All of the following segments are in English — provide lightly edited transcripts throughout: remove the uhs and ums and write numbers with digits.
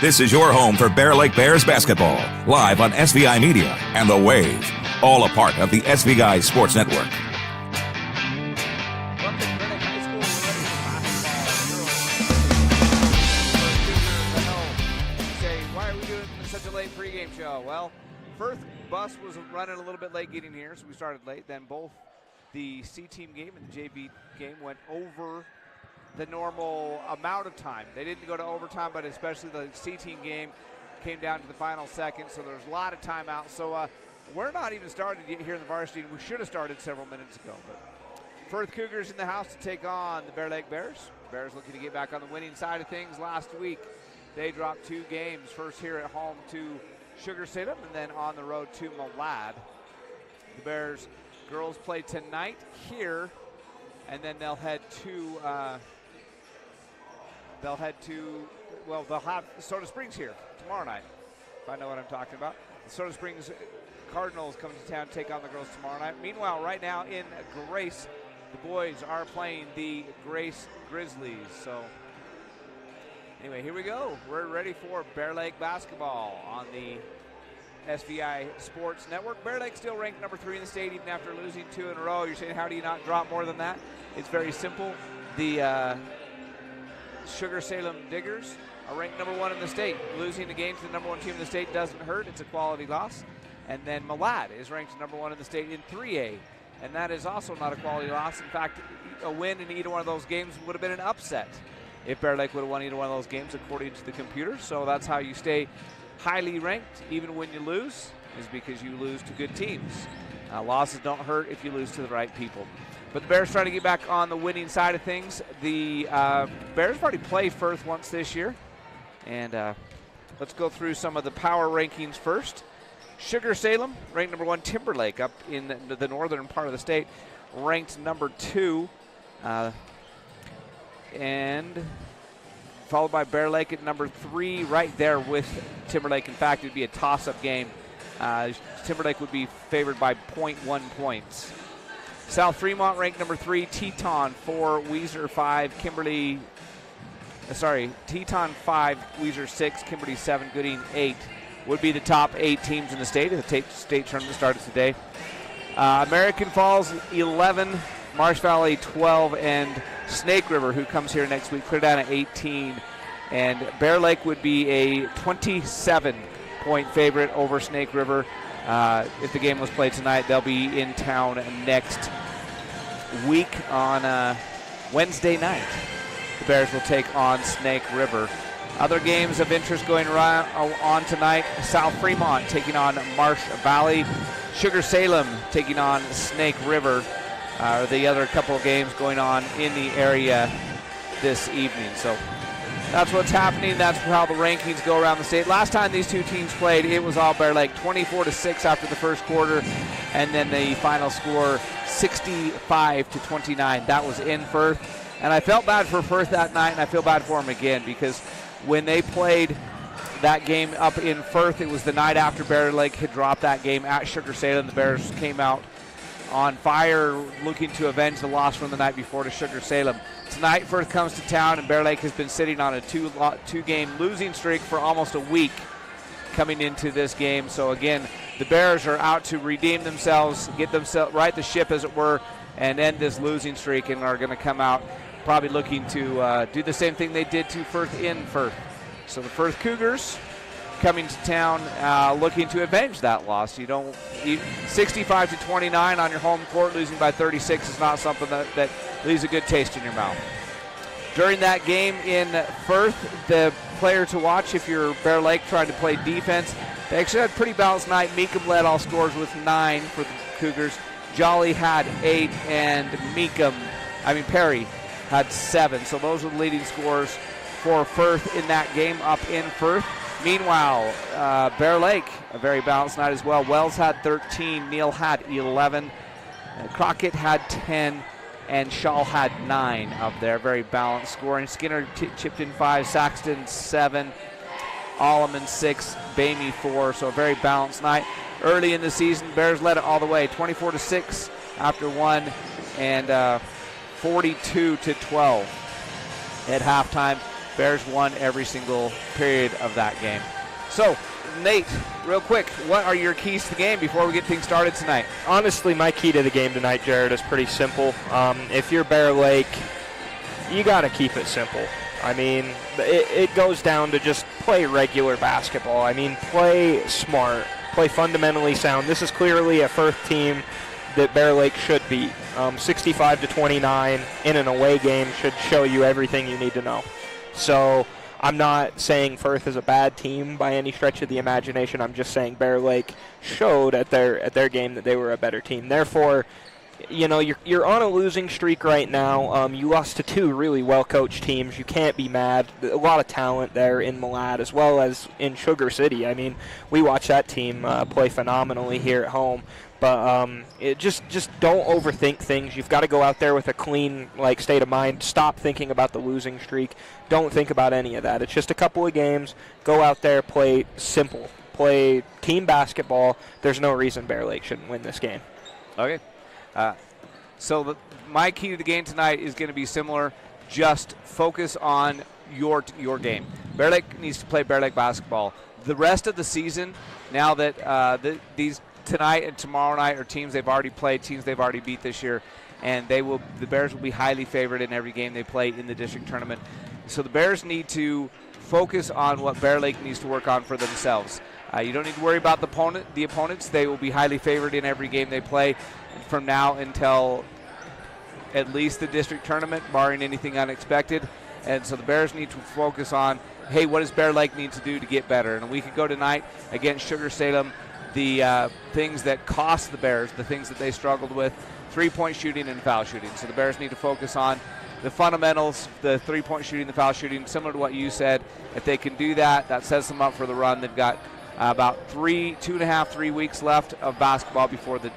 This is your home for Bear Lake Bears basketball, live on SVI Media and The Wave, all a part of the SVI Sports Network. Well, Firth bus was running a little bit late getting here, so we started late. Then both the C-team game and the JV game went over the normal amount of time. They didn't go to overtime, but especially the C-team game came down to the final second, so there's a lot of timeouts. So we're not even started yet here in the varsity. We should have started several minutes ago. But Firth Cougars in the house to take on the Bear Lake Bears. Bears looking to get back on the winning side of things. Last week, they dropped 2 games, first here at home to Sugar Salem and then on the road to Malad. The Bears girls play tonight here, and then they'll head to they'll have Soda Springs here tomorrow night, if I know what I'm talking about. The Soda Springs Cardinals come to town to take on the girls tomorrow night. Meanwhile, right now in Grace, the boys are playing the Grace Grizzlies. So anyway, here we go. We're ready for Bear Lake basketball on the SVI Sports Network. Bear Lake still ranked number 3 in the state even after losing 2 in a row. You're saying, how do you not drop more than that? It's very simple. The Sugar Salem Diggers are ranked number 1 in the state. Losing the game to the number 1 team in the state doesn't hurt. It's a quality loss. And then Malad is ranked number 1 in the state in 3A. And that is also not a quality loss. In fact, a win in either one of those games would have been an upset if Bear Lake would have won either one of those games according to the computer. So that's how you stay highly ranked even when you lose, is because you lose to good teams. Losses don't hurt if you lose to the right people. But the Bears trying to get back on the winning side of things. The Bears already played Firth once this year. And let's go through some of the power rankings first. Sugar Salem, ranked number 1. Timberlake, up in the northern part of the state, ranked number 2. And followed by Bear Lake at number 3, right there with Timberlake. In fact, it would be a toss-up game. Timberlake would be favored by 0.1 points. South Fremont ranked number 3, Teton 4, Weiser 5, Teton 5, Weiser 6, Kimberly 7, Gooding 8 would be the top 8 teams in the state. The state tournament started today. American Falls 11, Marsh Valley 12, and Snake River, who comes here next week, clear down at 18. And Bear Lake would be a 27-point favorite over Snake River. If the game was played tonight, they'll be in town next week on Wednesday night. The Bears will take on Snake River. Other games of interest going on tonight: South Fremont taking on Marsh Valley. Sugar Salem taking on Snake River. The other couple of games going on in the area this evening. So that's what's happening. That's how the rankings go around the state. Last time these two teams played, it was all Bear Lake, 24-6 after the first quarter, and then the final score 65-29. That was in Firth, and I felt bad for Firth that night, and I feel bad for them again, because when they played that game up in Firth, it was the night after Bear Lake had dropped that game at Sugar Salem. The Bears came out on fire, looking to avenge the loss from the night before to Sugar Salem. Tonight, Firth comes to town, and Bear Lake has been sitting on a two-game losing streak for almost a week coming into this game. So again, the Bears are out to redeem themselves, right the ship, as it were, and end this losing streak, and are going to come out probably looking to do the same thing they did to Firth in Firth. So the Firth Cougars coming to town, looking to avenge that loss. 65-29 on your home court, losing by 36 is not something that leaves a good taste in your mouth. During that game in Firth, the player to watch if you're Bear Lake trying to play defense, they actually had a pretty balanced night. Meekum led all scores with 9 for the Cougars. Jolly had 8, and Perry had 7. So those were the leading scorers for Firth in that game up in Firth. Meanwhile, Bear Lake, a very balanced night as well. Wells had 13, Neal had 11, Crockett had 10, and Shaw had 9 up there. Very balanced scoring. Skinner chipped in 5, Saxton 7, Alleman 6, Bamey 4. So a very balanced night. Early in the season, Bears led it all the way, 24-6 after 1, and 42-12 at halftime. Bears won every single period of that game. So, Nate, real quick, what are your keys to the game before we get things started tonight? Honestly, my key to the game tonight, Jared, is pretty simple. If you're Bear Lake, you got to keep it simple. I mean, it goes down to just play regular basketball. I mean, play smart, play fundamentally sound. This is clearly a Firth team that Bear Lake should beat. 65-29 in an away game should show you everything you need to know. So I'm not saying Firth is a bad team by any stretch of the imagination. I'm just saying Bear Lake showed at their game that they were a better team. Therefore, you know, you're on a losing streak right now. You lost to two really well-coached teams. You can't be mad. A lot of talent there in Malad as well as in Sugar City. I mean, we watched that team play phenomenally here at home. But just don't overthink things. You've got to go out there with a clean state of mind. Stop thinking about the losing streak. Don't think about any of that. It's just a couple of games. Go out there, play simple. Play team basketball. There's no reason Bear Lake shouldn't win this game. Okay. So my key to the game tonight is going to be similar. Just focus on your game. Bear Lake needs to play Bear Lake basketball. The rest of the season, now that these tonight and tomorrow night are teams they've already played, teams they've already beat this year, and the Bears will be highly favored in every game they play in the district tournament. So the Bears need to focus on what Bear Lake needs to work on for themselves. You don't need to worry about the opponents. They will be highly favored in every game they play from now until at least the district tournament, barring anything unexpected. And so the Bears need to focus on, hey, what does Bear Lake need to do to get better? And a week ago tonight against Sugar Salem, the things that cost the Bears, the things that they struggled with, three-point shooting and foul shooting. So the Bears need to focus on the fundamentals, the three-point shooting, the foul shooting, similar to what you said. If they can do that, that sets them up for the run. They've got about 3 weeks left of basketball before the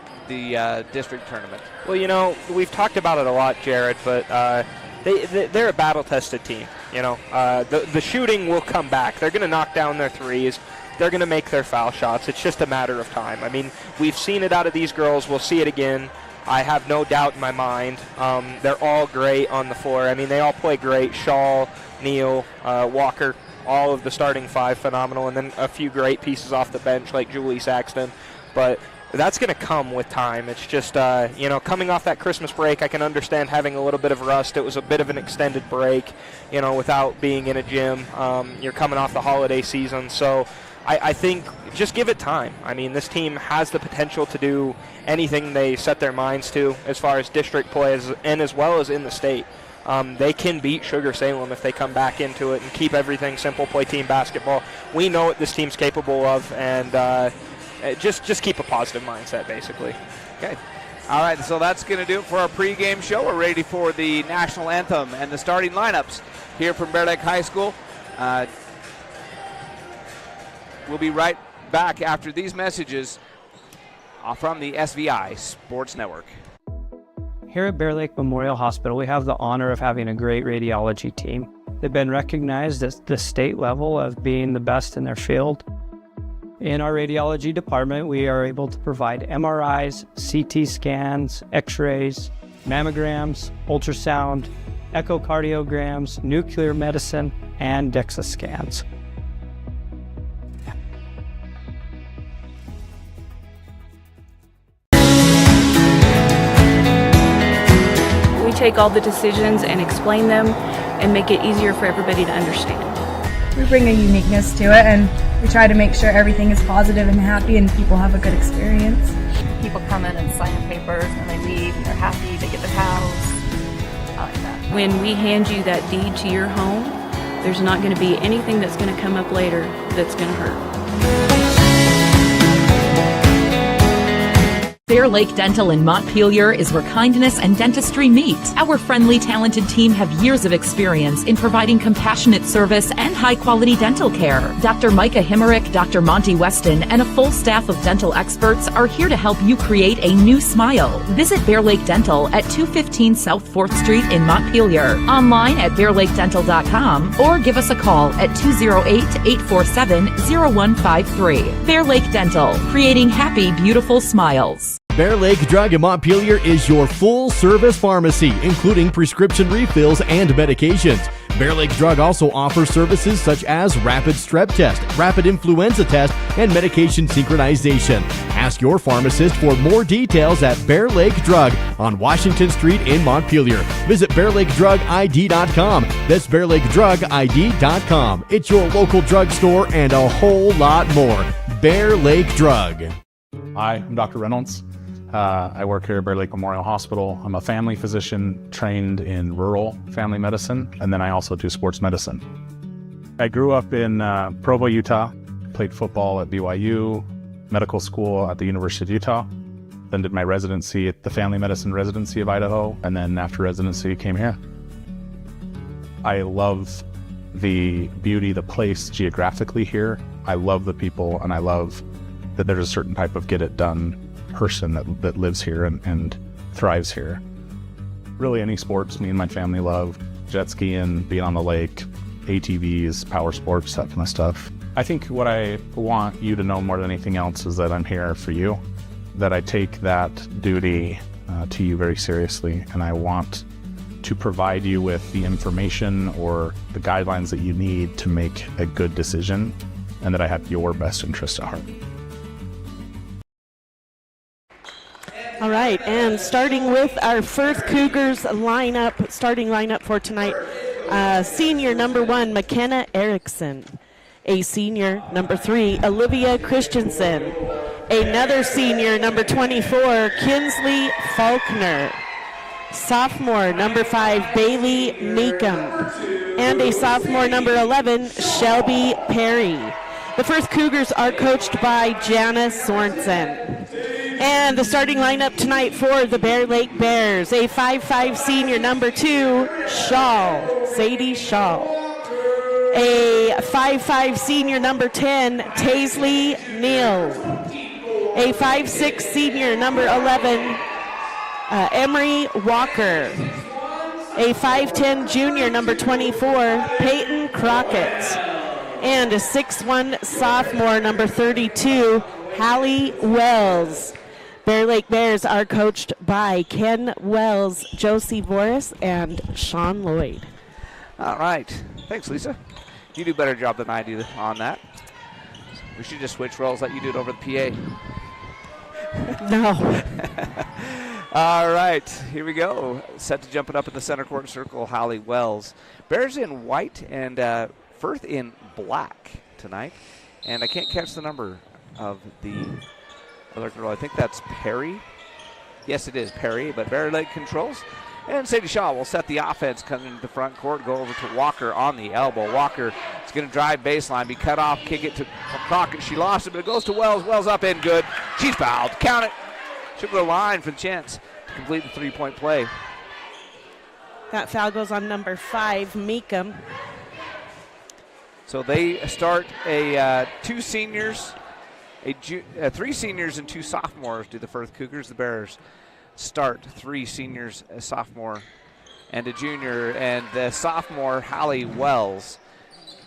district tournament. Well, you know, we've talked about it a lot, Jared, but they're a battle-tested team. You know, the shooting will come back. They're going to knock down their threes. They're going to make their foul shots. It's just a matter of time. I mean, we've seen it out of these girls. We'll see it again. I have no doubt in my mind. They're all great on the floor. I mean, they all play great. Shaw, Neal, Walker, all of the starting five, phenomenal, and then a few great pieces off the bench like Julie Saxton. But that's going to come with time. It's just, you know, coming off that Christmas break, I can understand having a little bit of rust. It was a bit of an extended break, you know, without being in a gym. You're coming off the holiday season. So I think just give it time. I mean, this team has the potential to do anything they set their minds to as far as district play and as well as in the state. They can beat Sugar Salem if they come back into it and keep everything simple, play team basketball. We know what this team's capable of, and just keep a positive mindset, basically. Okay. All right, so that's going to do it for our pregame show. We're ready for the national anthem and the starting lineups here from Bear Lake High School. We'll be right back after these messages from the SVI Sports Network. Here at Bear Lake Memorial Hospital, we have the honor of having a great radiology team. They've been recognized at the state level of being the best in their field. In our radiology department, we are able to provide MRIs, CT scans, X-rays, mammograms, ultrasound, echocardiograms, nuclear medicine, and DEXA scans. We take all the decisions and explain them and make it easier for everybody to understand. We bring a uniqueness to it, and we try to make sure everything is positive and happy and people have a good experience. People come in and sign papers and they leave and they're happy, they get their house. I like that. When we hand you that deed to your home, there's not going to be anything that's going to come up later that's going to hurt. Bear Lake Dental in Montpelier is where kindness and dentistry meet. Our friendly, talented team have years of experience in providing compassionate service and high-quality dental care. Dr. Micah Himmerick, Dr. Monty Weston, and a full staff of dental experts are here to help you create a new smile. Visit Bear Lake Dental at 215 South 4th Street in Montpelier, online at bearlakedental.com, or give us a call at 208-847-0153. Bear Lake Dental, creating happy, beautiful smiles. Bear Lake Drug in Montpelier is your full-service pharmacy, including prescription refills and medications. Bear Lake Drug also offers services such as rapid strep test, rapid influenza test, and medication synchronization. Ask your pharmacist for more details at Bear Lake Drug on Washington Street in Montpelier. Visit BearLakeDrugID.com. That's BearLakeDrugID.com. It's your local drugstore and a whole lot more. Bear Lake Drug. Hi, I'm Dr. Reynolds. I work here at Bear Lake Memorial Hospital. I'm a family physician trained in rural family medicine, and then I also do sports medicine. I grew up in Provo, Utah, played football at BYU, medical school at the University of Utah, then did my residency at the Family Medicine Residency of Idaho, and then after residency came here. I love the beauty, the place geographically here. I love the people, and I love that there's a certain type of get-it-done person that lives here and thrives here. Really any sports me and my family love. Jet skiing, being on the lake, ATVs, power sports, that kind of stuff. I think what I want you to know more than anything else is that I'm here for you, that I take that duty to you very seriously, and I want to provide you with the information or the guidelines that you need to make a good decision, and that I have your best interest at heart. All right, and starting with our Firth Cougars starting lineup for tonight, senior number 1, McKenna Erickson. A senior number 3, Olivia Christensen. Another senior number 24, Kinsley Faulkner. Sophomore number 5, Bailey Meekum. And a sophomore number 11, Shelby Perry. The Firth Cougars are coached by Janice Sorensen. And the starting lineup tonight for the Bear Lake Bears, a 5'5" senior number 2, Sadie Shaw. A 5'5" senior number 10, Taisley Neal. A 5'6" senior number 11, Emery Walker. A 5'10" junior number 24, Peyton Crockett. And a 6'1" sophomore number 32, Hallie Wells. Bear Lake Bears are coached by Ken Wells, Josie Voris, and Sean Lloyd. All right. Thanks, Lisa. You do a better job than I do on that. We should just switch roles, let you do it over the PA. No. All right, here we go. Set to jump it up in the center court circle, Hallie Wells. Bears in white and Firth in black tonight. And I can't catch the number of the other girl. I think that's Perry. Yes, it is Perry, but Bear Lake controls. And Sadie Shaw will set the offense, coming into the front court, go over to Walker on the elbow. Walker is going to drive baseline, be cut off, kick it to Crockett. She lost it, but it goes to Wells. Wells up in, good. She's fouled. Count it. She'll go to the line for the chance to complete the three-point play. That foul goes on number 5, Meekum. So they start a 2 seniors, 3 seniors and 2 sophomores do the Firth Cougars. The Bears start 3 seniors, a sophomore, and a junior. And the sophomore, Hallie Wells,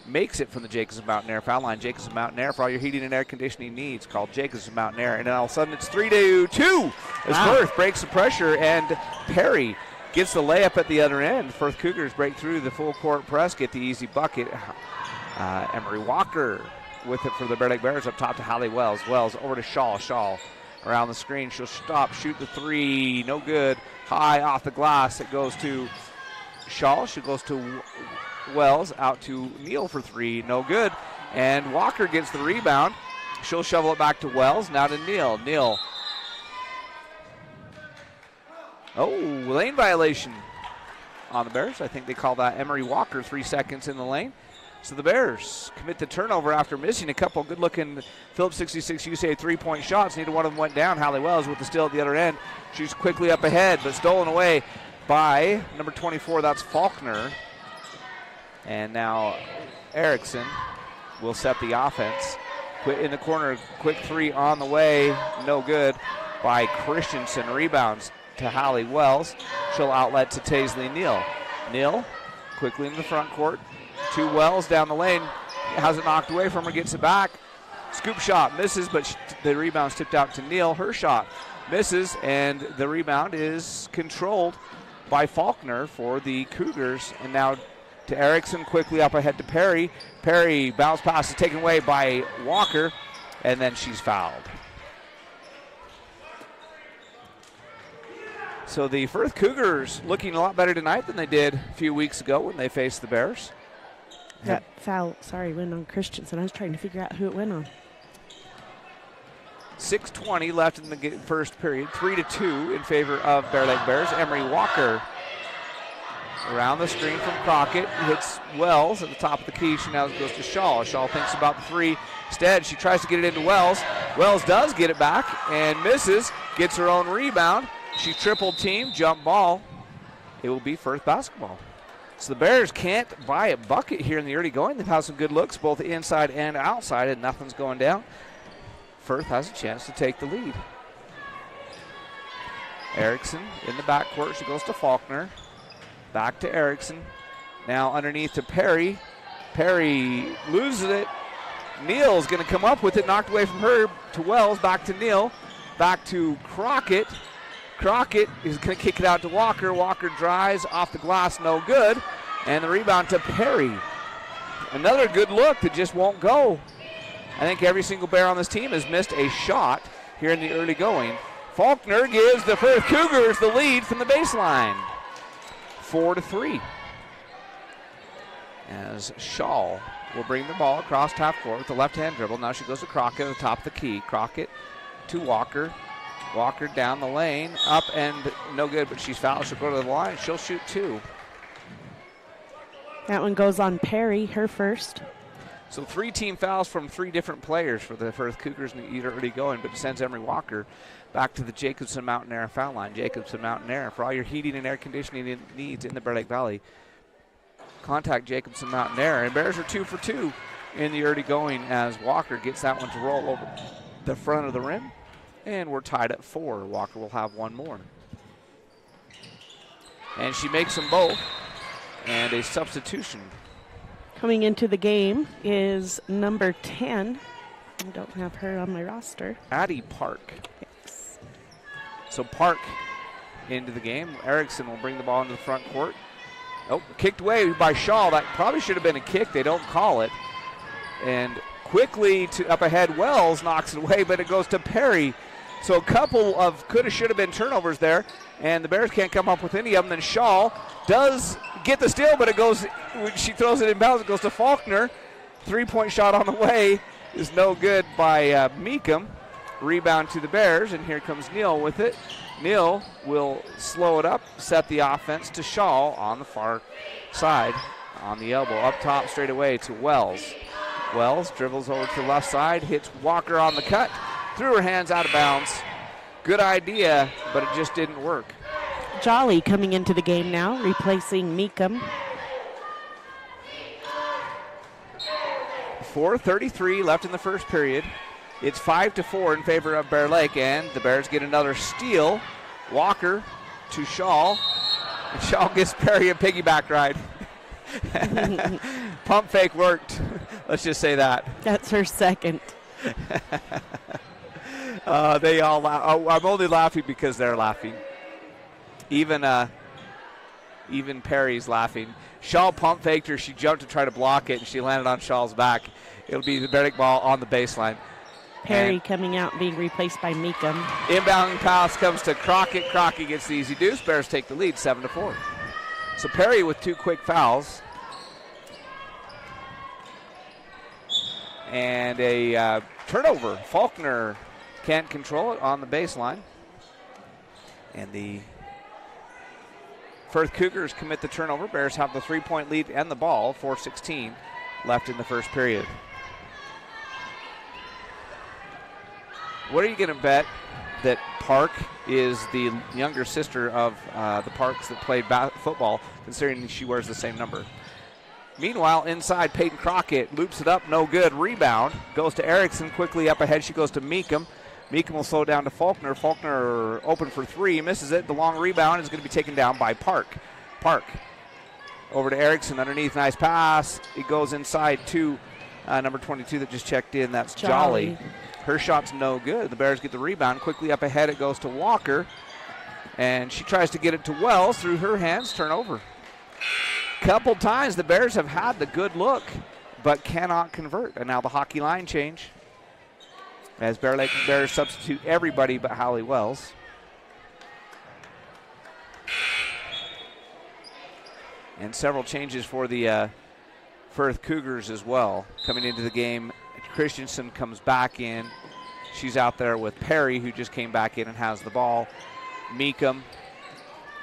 makes it from the Jacobs Mountain Air foul line. Jacobs Mountain Air for all your heating and air conditioning needs. Called Jacobs Mountain Air. And then all of a sudden it's 3-2 as Firth breaks the pressure, and Perry gets the layup at the other end. Firth Cougars break through the full court press, get the easy bucket. Emery Walker with it for the Bear Lake Bears, up top to Hallie Wells. Wells over to Shaw. Shaw around the screen. She'll stop, shoot the 3. No good. High off the glass. It goes to Shaw. She goes to Wells. Out to Neal for 3. No good. And Walker gets the rebound. She'll shovel it back to Wells. Now to Neal. Neal. Oh, lane violation on the Bears. I think they call that Emery Walker, 3 seconds in the lane. So the Bears commit the turnover after missing a couple good-looking Phillips 66 USA three-point shots. Neither one of them went down. Hallie Wells with the steal at the other end. She's quickly up ahead, but stolen away by number 24. That's Faulkner. And now Erickson will set the offense. In the corner, quick 3 on the way. No good by Christensen. Rebounds to Hallie Wells. She'll outlet to Taisley Neal. Neal quickly in the front court. To Wells down the lane. Has it knocked away from her, gets it back. Scoop shot misses, but the rebound's tipped out to Neal. Her shot misses, and the rebound is controlled by Faulkner for the Cougars. And now to Erickson, quickly up ahead to Perry. Perry, bounce pass is taken away by Walker, and then she's fouled. So the Firth Cougars looking a lot better tonight than they did a few weeks ago when they faced the Bears. That foul, went on Christensen. I was trying to figure out who it went on. 6:20 left in the first period. 3-2 in favor of Bear Lake Bears. Emery Walker around the screen from Crockett. Hits Wells at the top of the key. She now goes to Shaw. Shaw thinks about the three. Instead, she tries to get it into Wells. Wells does get it back and misses. Gets her own rebound. She triple team, jump ball. It will be Firth basketball. So the Bears can't buy a bucket here in the early going. They've had some good looks both inside and outside, and nothing's going down. Firth has a chance to take the lead. Erickson in the backcourt. She goes to Faulkner. Back to Erickson. Now underneath to Perry. Perry loses it. Neal's going to come up with it. Knocked away from her to Wells. Back to Neal. Back to Crockett. Crockett is going to kick it out to Walker. Walker drives off the glass, no good. And the rebound to Perry. Another good look that just won't go. I think every single Bear on this team has missed a shot here in the early going. Faulkner gives the Firth Cougars the lead from the baseline. 4-3. As Shaw will bring the ball across half court with the left-hand dribble. Now she goes to Crockett at the top of the key. Crockett to Walker. Walker down the lane, up and no good, but she's fouled. She'll go to the line. She'll shoot two. That one goes on Perry, her first. So 3 team fouls from 3 different players for the Firth Cougars in the early going, but it sends Emery Walker back to the Jacobson Mountain Air foul line. Jacobson Mountain Air, for all your heating and air conditioning needs in the Bear Lake Valley, contact Jacobson Mountain Air. And Bears are 2 for 2 in the early going as Walker gets that one to roll over the front of the rim. And we're tied at 4. Walker will have one more. And she makes them both. And a substitution. Coming into the game is number 10. I don't have her on my roster. Addie Park. Yes. So Park into the game. Erickson will bring the ball into the front court. Oh, kicked away by Shaw. That probably should have been a kick. They don't call it. And quickly to up ahead, Wells knocks it away, but it goes to Perry. So a couple of coulda, shoulda been turnovers there, and the Bears can't come up with any of them. Then Shaw does get the steal, but it goes, she throws it in bounds. It goes to Faulkner. 3-point shot on the way is no good by Meekum. Rebound to the Bears, and here comes Neal with it. Neal will slow it up, set the offense to Shaw on the far side on the elbow. Up top straight away to Wells. Wells dribbles over to the left side, hits Walker on the cut. Threw her hands out of bounds. Good idea, but it just didn't work. Jolly coming into the game now, replacing Meekum. 4:33 left in the first period. It's 5-4 in favor of Bear Lake, and the Bears get another steal. Walker to Shaw, and Shaw gives Perry a piggyback ride. Pump fake worked. Let's just say that. That's her second. They all laugh. Oh, I'm only laughing because they're laughing. Even Perry's laughing. Shaw pump faked her. She jumped to try to block it, and she landed on Shaw's back. It'll be the Bear Lake ball on the baseline. Perry and coming out and being replaced by Meekum. Inbounding pass comes to Crockett. Crockett gets the easy deuce. Bears take the lead 7-4. So Perry with 2 quick fouls. And a turnover. Faulkner can't control it on the baseline. And the Firth Cougars commit the turnover. Bears have the 3-point lead and the ball. 4:16 left in the first period. What are you going to bet that Park is the younger sister of the Parks that played football, considering she wears the same number? Meanwhile, inside, Peyton Crockett loops it up, no good. Rebound goes to Erickson, quickly up ahead. She goes to Meekum. Meekum will slow down to Faulkner. Faulkner open for 3, misses it. The long rebound is going to be taken down by Park. Park over to Erickson underneath, nice pass. It goes inside to number 22 that just checked in. That's Jolly. Her shot's no good. The Bears get the rebound. Quickly up ahead, it goes to Walker. And she tries to get it to Wells through her hands. Turnover. Couple times the Bears have had the good look, but cannot convert. And now the hockey line change as Bear Lake Bears substitute everybody but Hallie Wells. And several changes for the Firth Cougars as well. Coming into the game, Christensen comes back in. She's out there with Perry, who just came back in and has the ball. Meekum.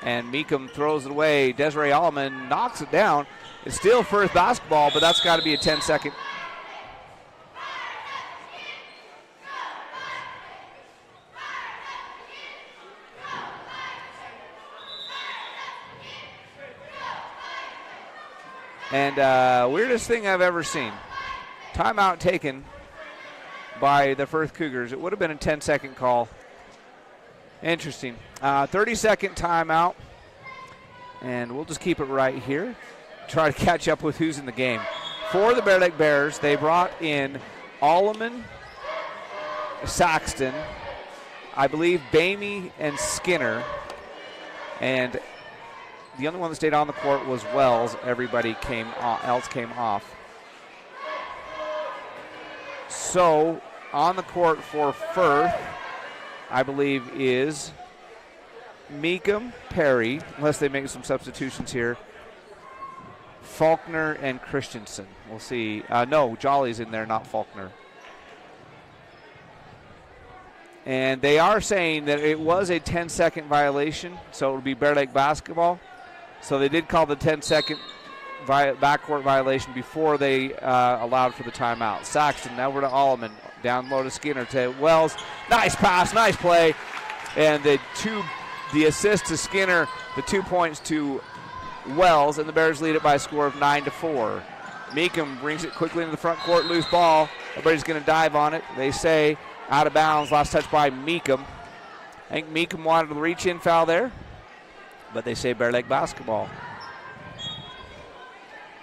And Meekum throws it away. Desiree Allman knocks it down. It's still Firth basketball, but that's got to be a 10-second. And weirdest thing I've ever seen. Timeout taken by the Firth Cougars. It would have been a 10-second call. Interesting. 30-second timeout. And we'll just keep it right here. Try to catch up with who's in the game. For the Bear Lake Bears, they brought in Alleman, Saxton, I believe Bamey and Skinner. And the only one that stayed on the court was Wells. Everybody else came off. So on the court for Firth, I believe, is Meekum, Perry, unless they make some substitutions here, Faulkner, and Christensen. We'll see. No, Jolly's in there, not Faulkner. And they are saying that it was a 10-second violation, so it would be Bear Lake basketball. So they did call the 10-second backcourt violation before they allowed for the timeout. Saxton, now over to Alleman. Down low to Skinner to Wells. Nice pass, nice play. And the assist to Skinner, the 2 points to Wells, and the Bears lead it by a score of 9-4. Meekum brings it quickly into the front court, loose ball. Everybody's going to dive on it. They say out of bounds, last touch by Meekum. I think Meekum wanted to reach-in foul there, but they say Bear Lake basketball.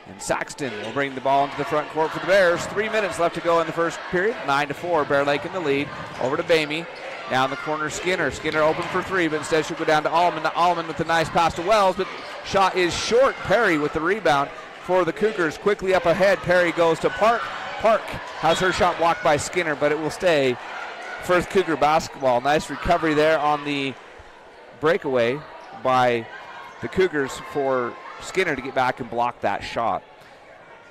And Saxton will bring the ball into the front court for the Bears. 3 minutes left to go in the first period. 9-4, Bear Lake in the lead. Over to Bamey. Down the corner, Skinner. Skinner open for three, but instead she'll go down to Allman. Allman with a nice pass to Wells, but shot is short. Perry with the rebound for the Cougars. Quickly up ahead, Perry goes to Park. Park has her shot blocked by Skinner, but it will stay Firth Cougar basketball. Nice recovery there on the breakaway by the Cougars for Skinner to get back and block that shot.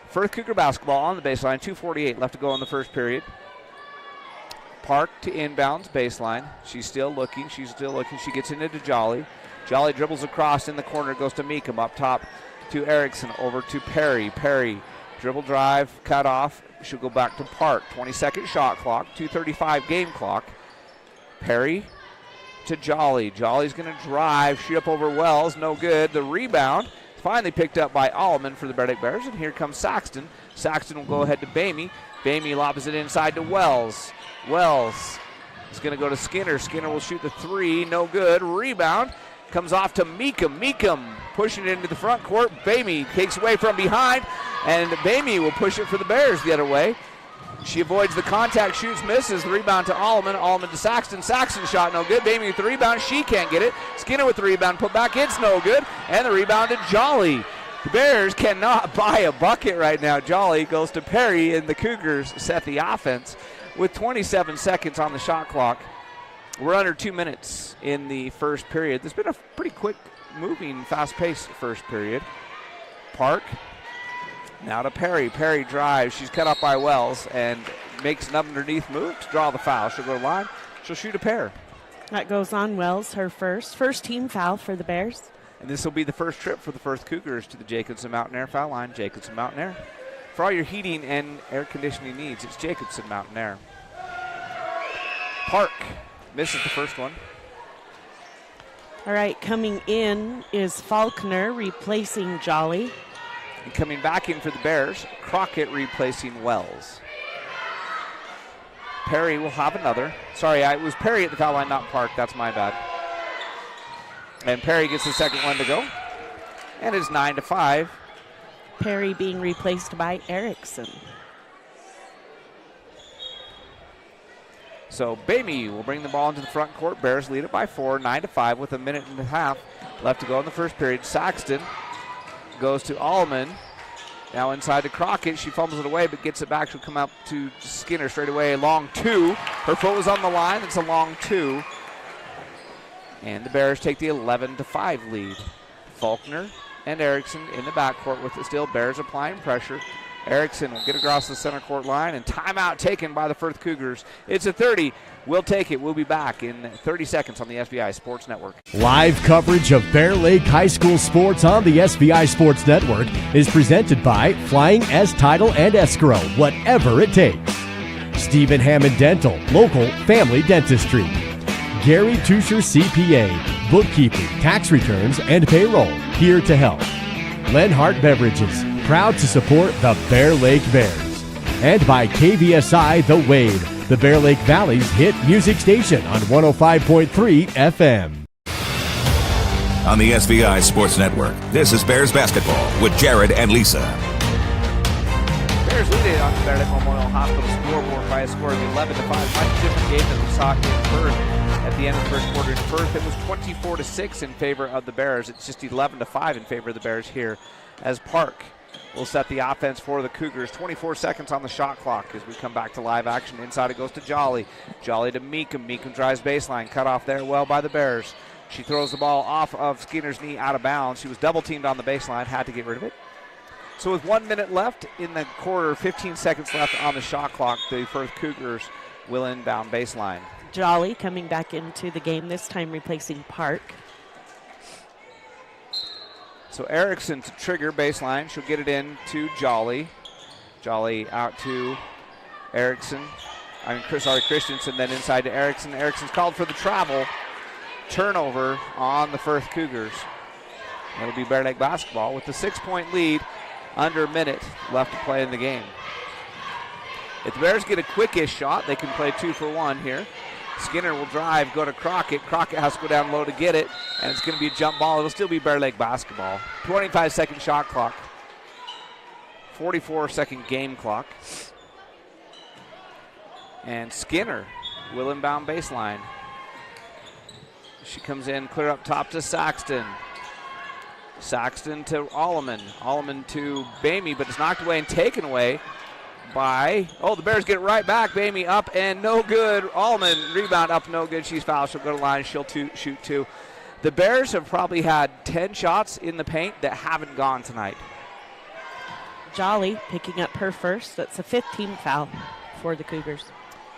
Firth Cougar basketball on the baseline. 2:48 left to go in the first period. Park to inbounds baseline. She's still looking. She gets into Jolly. Jolly dribbles across in the corner, goes to Meekum up top to Erickson, over to Perry. Perry dribble drive, cut off. She'll go back to Park. 20-second shot clock, 2:35 game clock. Perry to Jolly. Jolly's going to drive, shoot up over Wells, no good. The rebound finally picked up by Alleman for the Bear Lake Bears, and here comes Saxton. Saxton will go ahead to Bamey. Bamey lobs it inside to Wells. Wells is going to go to Skinner. Skinner will shoot the three, no good. Rebound comes off to Meekum. Meekum pushing it into the front court. Bamey takes away from behind, and Bamey will push it for the Bears the other way. She avoids the contact, shoots, misses. The rebound to Alleman. Alleman to Saxton. Saxton shot no good. Bamey with the rebound. She can't get it. Skinner with the rebound. Put back. It's no good. And the rebound to Jolly. The Bears cannot buy a bucket right now. Jolly goes to Perry, and the Cougars set the offense with 27 seconds on the shot clock. We're under 2 minutes in the first period. There's been a pretty quick moving, fast-paced first period. Park. Now to Perry. Perry drives. She's cut off by Wells and makes an underneath move to draw the foul. She'll go to the line. She'll shoot a pair. That goes on Wells, her first team foul for the Bears. And this will be the first trip for the Firth Cougars to the Jacobson Mountain Air foul line. Jacobson Mountain Air. For all your heating and air conditioning needs, it's Jacobson Mountain Air. Park misses the first one. All right, coming in is Faulkner replacing Jolly. And coming back in for the Bears, Crockett replacing Wells. Perry will have another. Sorry, it was Perry at the foul line, not Park. That's my bad. And Perry gets the second one to go. And it's 9-5. Perry being replaced by Erickson. So Bamey will bring the ball into the front court. Bears lead it by 4, 9-5 with a minute and a half left to go in the first period. Saxton goes to Allman. Now inside to Crockett. She fumbles it away, but gets it back. She'll come up to Skinner straight away. Long two. Her foot was on the line. It's a long two. And the Bears take the 11-5 lead. Faulkner and Erickson in the backcourt with it still. Bears applying pressure. Erickson will get across the center court line, and timeout taken by the Firth Cougars. It's a 30. We'll take it. We'll be back in 30 seconds on the SVI Sports Network. Live coverage of Bear Lake High School sports on the SVI Sports Network is presented by Flying S Title and Escrow, whatever it takes. Stephen Hammond Dental, local family dentistry. Gary Tusher CPA, bookkeeping, tax returns, and payroll, here to help. Lenhart Beverages, proud to support the Bear Lake Bears. And by KVSI The Wave, the Bear Lake Valley's hit music station on 105.3 FM. On the SVI Sports Network, this is Bears basketball with Jared and Lisa. Bears lead it on the Bear Lake Memorial Hospital scoreboard by a score of 11-5. Much different game than we saw in Firth at the end of the first quarter. In Firth, it was 24-6 in favor of the Bears. It's just 11-5 in favor of the Bears here, as Park will set the offense for the Cougars. 24 seconds on the shot clock as we come back to live action. Inside it goes to Jolly. Jolly to Meekum. Meekum drives baseline. Cut off there well by the Bears. She throws the ball off of Skinner's knee out of bounds. She was double teamed on the baseline. Had to get rid of it. So with 1 minute left in the quarter, 15 seconds left on the shot clock, the Firth Cougars will inbound baseline. Jolly coming back into the game, this time replacing Park. So Erickson to trigger baseline. She'll get it in to Jolly. Jolly out to Erickson. Christensen, then inside to Erickson. Erickson's called for the travel. Turnover on the Firth Cougars. It'll be Bear Lake basketball with the 6-point lead under a minute left to play in the game. If the Bears get a quick-ish shot, they can play 2 for 1 here. Skinner will drive, go to Crockett. Crockett has to go down low to get it, and it's going to be a jump ball. It'll still be Bear Lake basketball. 25-second shot clock. 44-second game clock. And Skinner will inbound baseline. She comes in clear up top to Saxton. Saxton to Alleman. Alleman to Bamey, but it's knocked away and taken away by, the Bears get it right back. Bamey up and no good. Alleman rebound up, no good. She's fouled. She'll go to line. She'll shoot 2. The Bears have probably had 10 shots in the paint that haven't gone tonight. Jolly picking up her first. That's a 5th team foul for the Cougars.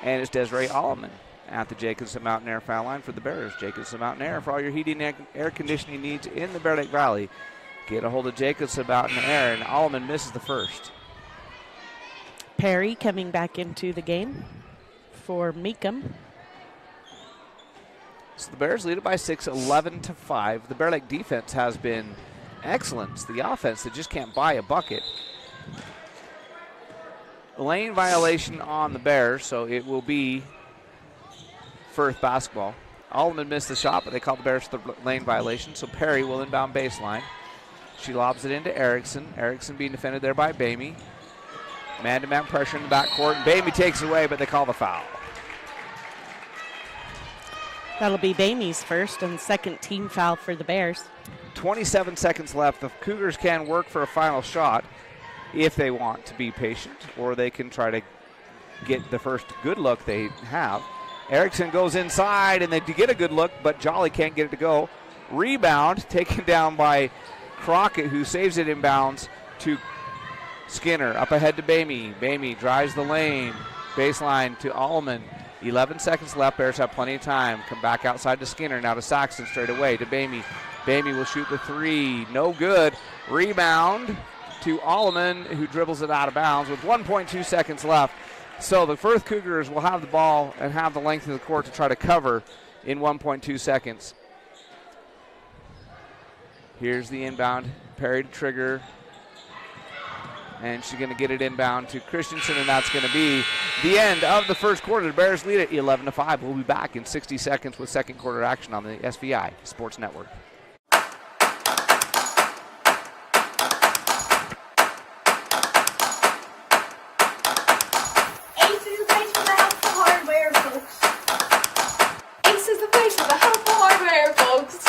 And it's Desiree Alleman at the Jacobson Mountain Air foul line for the Bears. Jacobson Mountain Air for all your heating and air conditioning needs in the Bear Lake Valley. Get a hold of Jacobson Mountain Air, and Alleman misses the first. Perry coming back into the game for Meekum. So the Bears lead it by 6, 11-5. The Bear Lake defense has been excellent. It's the offense that just can't buy a bucket. Lane violation on the Bears, so it will be Firth basketball. Alleman missed the shot, but they called the Bears the lane violation, so Perry will inbound baseline. She lobs it into Erickson. Erickson being defended there by Bamey. Man-to-man pressure in the backcourt, and Bamey takes it away, but they call the foul. That'll be Bamey's first and 2nd team foul for the Bears. 27 seconds left. The Cougars can work for a final shot if they want to be patient, or they can try to get the first good look they have. Erickson goes inside, and they get a good look, but Jolly can't get it to go. Rebound taken down by Crockett, who saves it inbounds to Skinner. Up ahead to Bamey. Bamey drives the lane. Baseline to Alleman. 11 seconds left. Bears have plenty of time. Come back outside to Skinner. Now to Saxton straight away to Bamey. Bamey will shoot the 3. No good. Rebound to Alleman, who dribbles it out of bounds with 1.2 seconds left. So the Firth Cougars will have the ball and have the length of the court to try to cover in 1.2 seconds. Here's the inbound. Perry to trigger. And she's going to get it inbound to Christensen, and that's going to be the end of the first quarter. The Bears lead it 11-5. We'll be back in 60 seconds with second quarter action on the SVI Sports Network. Ace is the place for the helpful hardware, folks. Ace is the place for the helpful hardware, folks.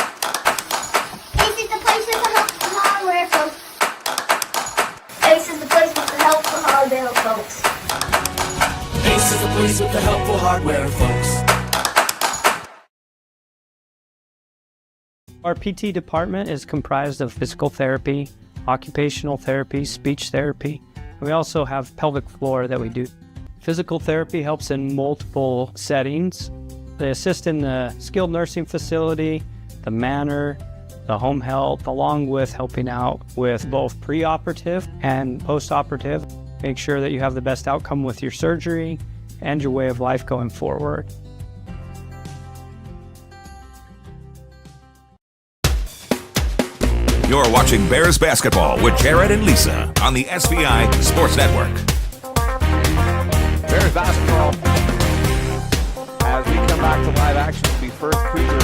Ace is the place for the helpful hardware, folks. a place with the helpful hardware, folks. Our PT department is comprised of physical therapy, occupational therapy, speech therapy. We also have pelvic floor that we do. Physical therapy helps in multiple settings. They assist in the skilled nursing facility, the manor, the home health, along with helping out with both preoperative and postoperative. Make sure that you have the best outcome with your surgery and your way of life going forward. You're watching Bears basketball with Jared and Lisa on the SVI Sports Network. Bears basketball, as we come back to live action, will be Firth Cougars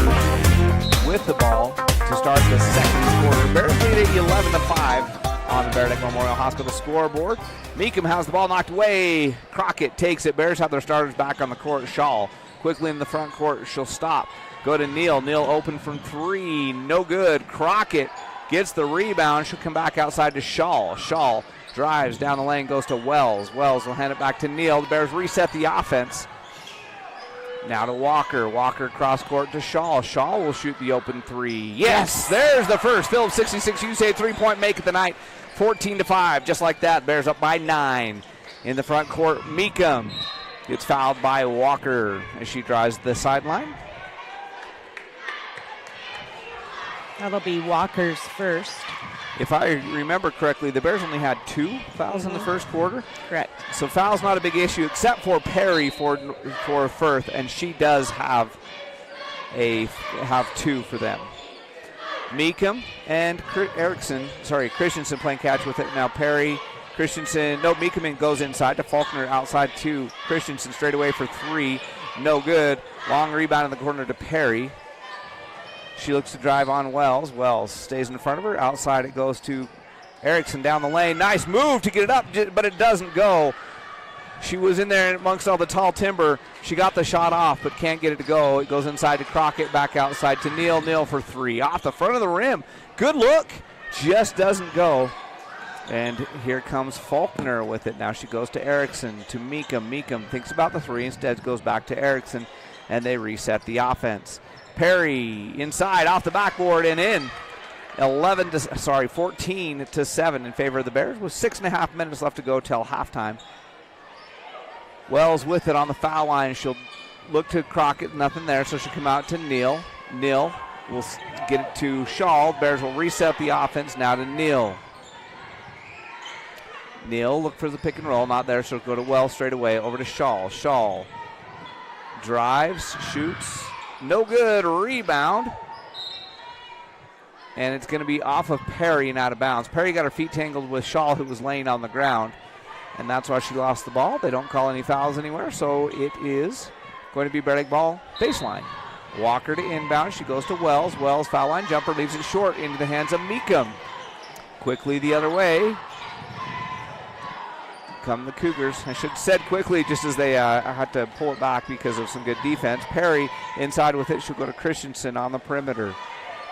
with the ball to start the second quarter. Bears lead at 11-5 on the Bear Lake Memorial Hospital scoreboard. Meekum has the ball knocked away. Crockett takes it. Bears have their starters back on the court. Shaw quickly in the front court. She'll stop. Go to Neal. Neal open from three. No good. Crockett gets the rebound. She'll come back outside to Shaw. Shaw drives down the lane, goes to Wells. Wells will hand it back to Neal. The Bears reset the offense. Now to Walker. Walker cross court to Shaw. Shaw will shoot the open three. Yes, there's the first. Phillips 66 USA 3-point make of the night. 14-5, just like that. Bears up by 9. In the front court, Meekum gets fouled by Walker as she drives the sideline. That'll be Walker's first. If I remember correctly, the Bears only had 2 fouls in the first quarter. Correct. So foul's not a big issue, except for Perry for Firth, and she does have 2 for them. Meekum and Christensen playing catch with it. Now Perry, Christensen, Meekum goes inside to Faulkner, outside to Christensen, straight away for 3. No good. Long rebound in the corner to Perry. She looks to drive on Wells. Wells stays in front of her. Outside it goes to Erickson down the lane. Nice move to get it up, but it doesn't go. She was in there amongst all the tall timber. She got the shot off, but can't get it to go. It goes inside to Crockett, back outside to Neal. Neal for 3. Off the front of the rim. Good look. Just doesn't go. And here comes Faulkner with it. Now she goes to Erickson, to Meekum. Meekum thinks about the 3, instead goes back to Erickson, and they reset the offense. Perry inside, off the backboard and in. 14-7 in favor of the Bears with 6.5 minutes left to go till halftime. Wells with it on the foul line. She'll look to Crockett, nothing there, so she'll come out to Neal. Neal will get it to Shaw. Bears will reset the offense now to Neal. Neal look for the pick and roll, not there, so go to Wells straight away, over to Shaw. Shaw drives, shoots. No good. Rebound. And it's going to be off of Perry and out of bounds. Perry got her feet tangled with Shaw, who was laying on the ground. And that's why she lost the ball. They don't call any fouls anywhere, so it is going to be Bear Lake ball baseline. Walker to inbound. She goes to Wells. Wells foul line jumper, leaves it short into the hands of Meekum. Quickly the other way come the Cougars. I should have said quickly, just as they had to pull it back because of some good defense. Perry inside with it. She'll go to Christensen on the perimeter.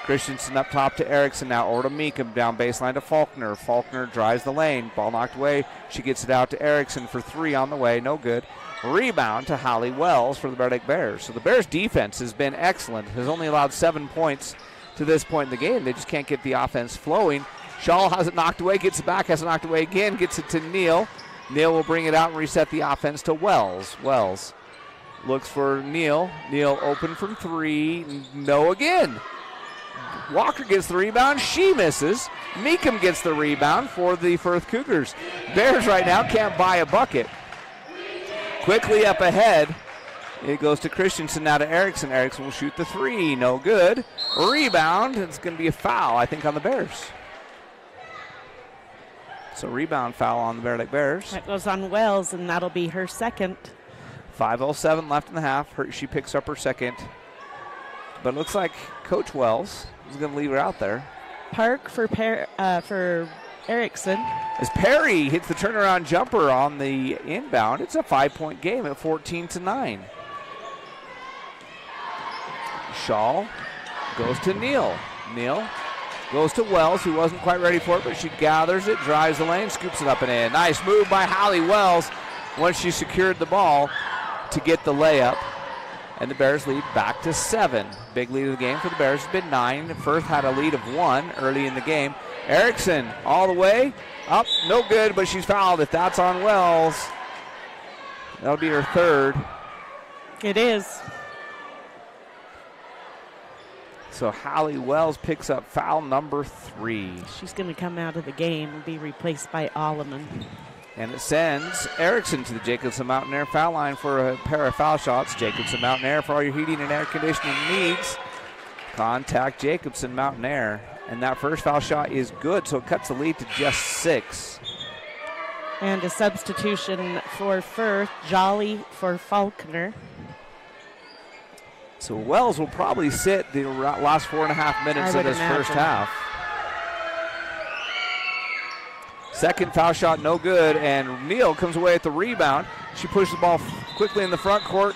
Christensen up top to Erickson now, over to Meekum, down baseline to Faulkner. Faulkner drives the lane. Ball knocked away. She gets it out to Erickson for 3 on the way. No good. Rebound to Holly Wells for the Bear Lake Bears. So the Bears' defense has been excellent. Has only allowed 7 points to this point in the game. They just can't get the offense flowing. Shaw has it knocked away, gets it back, has it knocked away again, gets it to Neal. Neal will bring it out and reset the offense to Wells. Wells looks for Neal. Neal open from 3. No again. Walker gets the rebound. She misses. Meekum gets the rebound for the Firth Cougars. Bears right now can't buy a bucket. Quickly up ahead. It goes to Christensen, now to Erickson. Erickson will shoot the 3. No good. Rebound. It's going to be a foul, I think, on the Bears. So rebound foul on the Bear Lake Bears. That goes on Wells, and that'll be her second. 5:07 left in the half. She picks up her second. But it looks like Coach Wells is going to leave her out there. Park for Erickson. As Perry hits the turnaround jumper on the inbound, it's a 5-point game at 14-9. Shaw goes to Neal. Neal goes to Wells, who wasn't quite ready for it, but she gathers it, drives the lane, scoops it up and in. Nice move by Holly Wells once she secured the ball. to get the layup. And the Bears lead back to 7. Big lead of the game for the Bears has been 9. Firth had a lead of 1 early in the game. Erickson all the way up, no good, but she's fouled. If that's on Wells, that'll be her 3rd. It is. So Hallie Wells picks up foul number 3. She's going to come out of the game and be replaced by Alleman. And it sends Erickson to the Jacobson Mountain Air foul line for a pair of foul shots. Jacobson Mountain Air, for all your heating and air conditioning needs, contact Jacobson Mountain Air. And that first foul shot is good, so it cuts the lead to just 6. And a substitution for Firth, Jolly for Faulkner. So Wells will probably sit the last 4.5 minutes of this first half. Second foul shot, no good, and Neal comes away with the rebound. She pushes the ball quickly in the front court.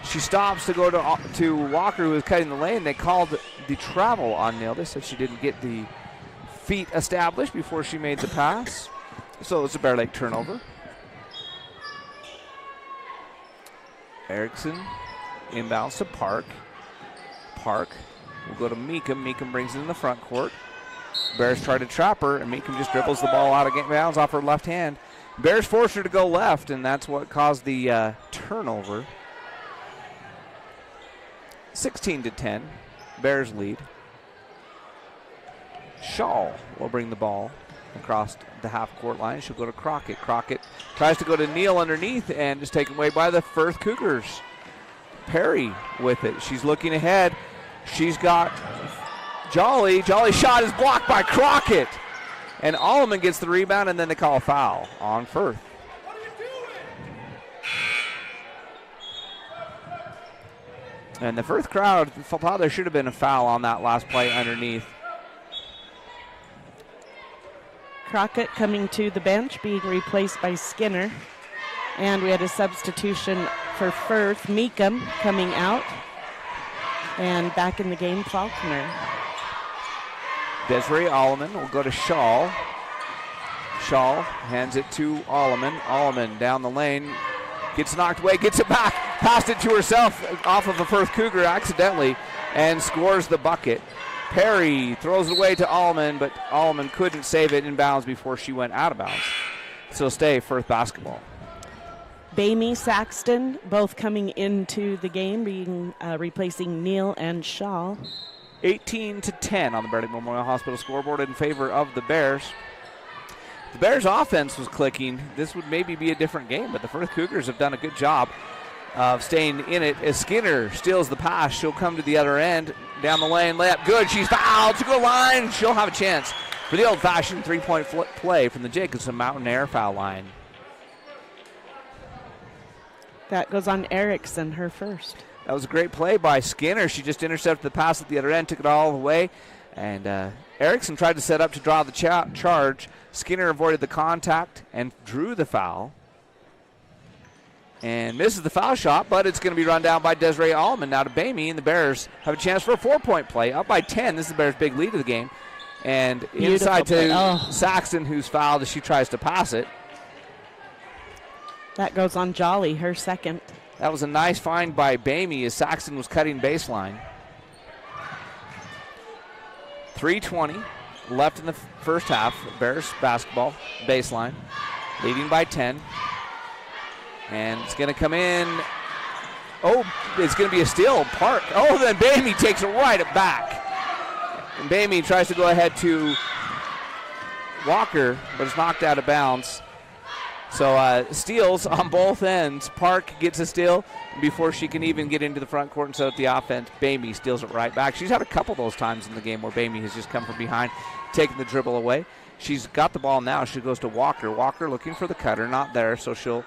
She stops to go to Walker, who is cutting the lane. They called the travel on Neal. They said she didn't get the feet established before she made the pass. So it's a Bear Lake turnover. Erickson inbounds to Park. Park will go to Meekum. Meekum brings it in the front court. Bears try to trap her, and Meekum just dribbles the ball out of bounds off her left hand. Bears force her to go left, and that's what caused the turnover. 16-10, Bears lead. Shaw will bring the ball across the half-court line. She'll go to Crockett. Crockett tries to go to Neal underneath and is taken away by the Firth Cougars. Perry with it. She's looking ahead. She's got Jolly. Jolly's shot is blocked by Crockett. And Alleman gets the rebound, and then they call a foul on Firth. And the Firth crowd thought there should have been a foul on that last play underneath. Crockett coming to the bench, being replaced by Skinner. And we had a substitution for Firth. Meekum coming out. And back in the game, Faulkner. Desiree Alleman will go to Shaw. Shaw hands it to Alleman. Alleman down the lane. Gets knocked away, gets it back. Passed it to herself off of a Firth Cougar accidentally and scores the bucket. Perry throws it away to Alleman, but Alleman couldn't save it in bounds before she went out of bounds. So stay Firth basketball. Bamey, Saxton, both coming into the game, being replacing Neal and Shaw. 18-10 on the Bear Lake Memorial Hospital scoreboard in favor of the Bears. The Bears' offense was clicking. This would maybe be a different game, but the Firth Cougars have done a good job of staying in it. As Skinner steals the pass, she'll come to the other end, down the lane, layup good. She's fouled to go line. She'll have a chance for the old-fashioned three-point play from the Jacobson Mountain Air foul line. That goes on Erickson, her first. That was a great play by Skinner. She just intercepted the pass at the other end, took it all the way. And Erickson tried to set up to draw the charge. Skinner avoided the contact and drew the foul. And misses the foul shot, but it's going to be run down by Desiree Alleman now to Bamey, and the Bears have a chance for a 4-point play. Up by 10. This is the Bears' big lead of the game. And inside to Saxton, who's fouled as she tries to pass it. That goes on Jolly, her second. That was a nice find by Bamey as Saxton was cutting baseline. 3:20 left in the first half. Bears basketball, baseline, leading by 10. And it's going to come in. Oh, it's going to be a steal. Park. Oh, then Bamey takes it right back. And Bamey tries to go ahead to Walker, but it's knocked out of bounds. So steals on both ends. Park gets a steal before she can even get into the front court and set up the offense. Bamey steals it right back. She's had a couple of those times in the game where Bamey has just come from behind, taking the dribble away. She's got the ball now. She goes to Walker. Walker looking for the cutter, not there, so she'll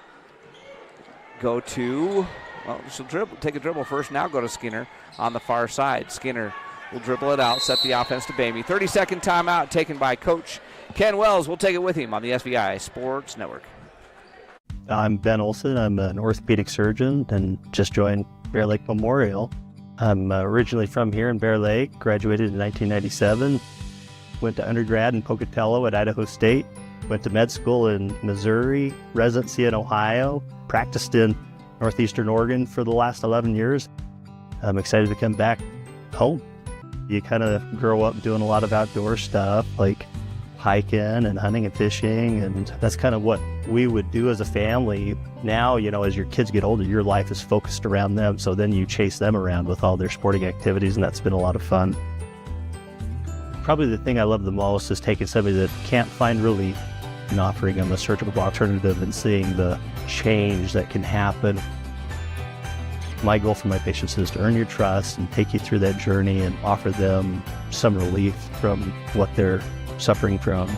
go to, well, she'll take a dribble first, now go to Skinner on the far side. Skinner will dribble it out, set the offense to Bamey. 30-second timeout taken by Coach Ken Wells. We'll take it with him on the SVI Sports Network. I'm Ben Olson. I'm an orthopedic surgeon and just joined Bear Lake Memorial. I'm originally from here in Bear Lake, graduated in 1997, went to undergrad in Pocatello at Idaho State, went to med school in Missouri, residency in Ohio, practiced in Northeastern Oregon for the last 11 years. I'm excited to come back home. You kind of grow up doing a lot of outdoor stuff like hiking and hunting and fishing, and that's kind of what we would do as a family. Now, as your kids get older, your life is focused around them, so then you chase them around with all their sporting activities, and that's been a lot of fun. Probably the thing I love the most is taking somebody that can't find relief and offering them a surgical alternative and seeing the change that can happen. My goal for my patients is to earn your trust and take you through that journey and offer them some relief from what they're suffering from.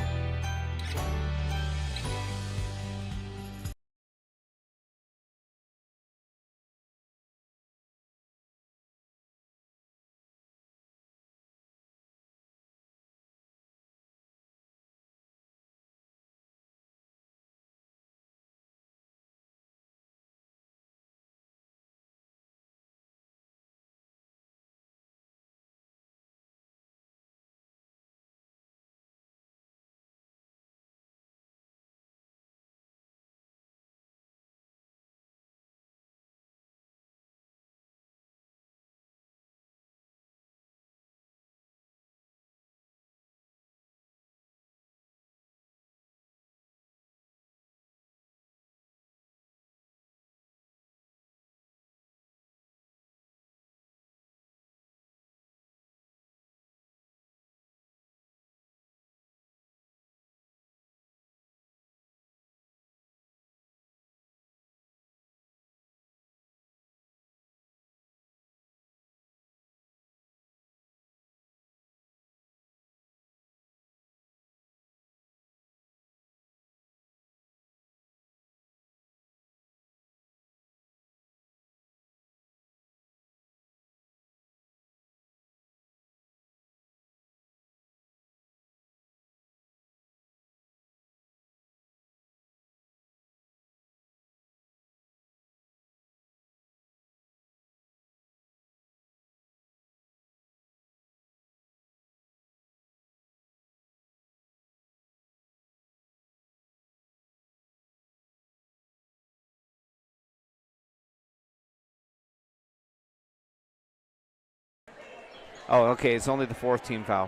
Oh, okay, it's only the 4th team foul.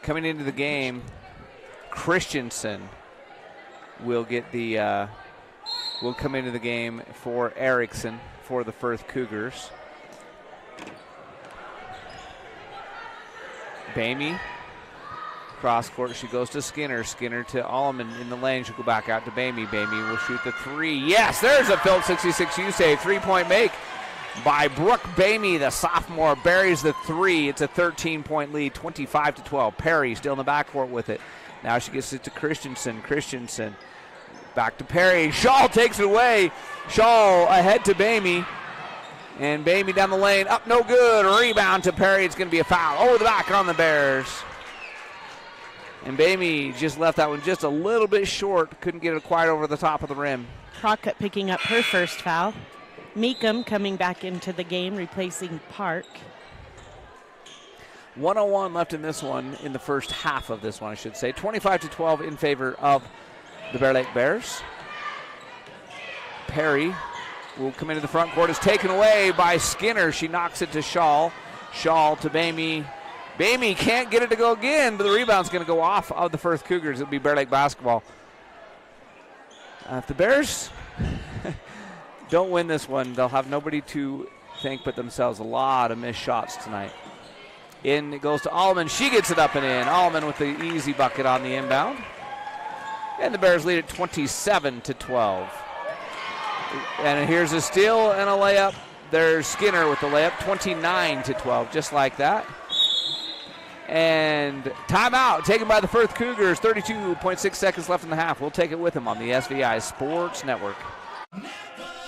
Coming into the game, Christensen will get the will come into the game for Erickson for the Firth Cougars. Bamey, cross court, she goes to Skinner. Skinner to Allman in the lane. She'll go back out to Bamey. Bamey will shoot the 3. Yes, there's a Phil 66U save. 3-point make by Brooke Bamey. The sophomore buries the 3. It's a 13-point lead, 25-12. Perry still in the backcourt with it. Now she gets it to Christensen. Christensen back to Perry. Shaw takes it away. Shaw ahead to Bamey. And Bamey down the lane. Up, no good. Rebound to Perry. It's going to be a foul. Over the back on the Bears. And Bamey just left that one just a little bit short. Couldn't get it quite over the top of the rim. Crockett picking up her first foul. Meekum coming back into the game, replacing Park. 1:01 left in this one, in the first half of this one, I should say. 25-12 in favor of the Bear Lake Bears. Perry will come into the front court. Is taken away by Skinner. She knocks it to Shaw. Shaw to Bamey. Bamey can't get it to go again, but the rebound's going to go off of the Firth Cougars. It'll be Bear Lake basketball. If the Bears don't win this one, they'll have nobody to thank but themselves. A lot of missed shots tonight. In it goes to Allman. She gets it up and in. Allman with the easy bucket on the inbound. And the Bears lead at 27-12. And here's a steal and a layup. There's Skinner with the layup, 29-12, just like that. And timeout taken by the Firth Cougars. 32.6 seconds left in the half. We'll take it with them on the SVI Sports Network.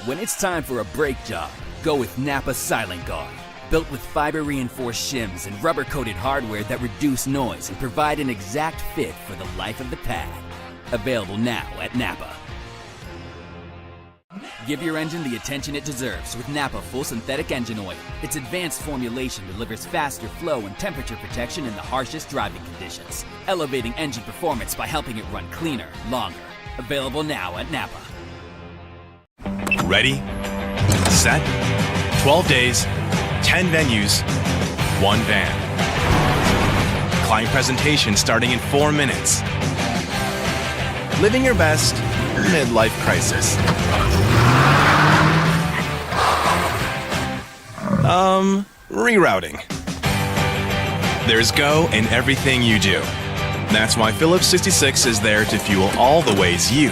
When it's time for a brake job, go with Napa Silent Guard. Built with fiber-reinforced shims and rubber-coated hardware that reduce noise and provide an exact fit for the life of the pad. Available now at Napa. Give your engine the attention it deserves with Napa Full Synthetic Engine Oil. Its advanced formulation delivers faster flow and temperature protection in the harshest driving conditions, elevating engine performance by helping it run cleaner, longer. Available now at Napa. Ready, set, 12 days, 10 venues, 1 van. Client presentation starting in 4 minutes. Living your best midlife crisis. Rerouting. There's go in everything you do. That's why Phillips 66 is there to fuel all the ways you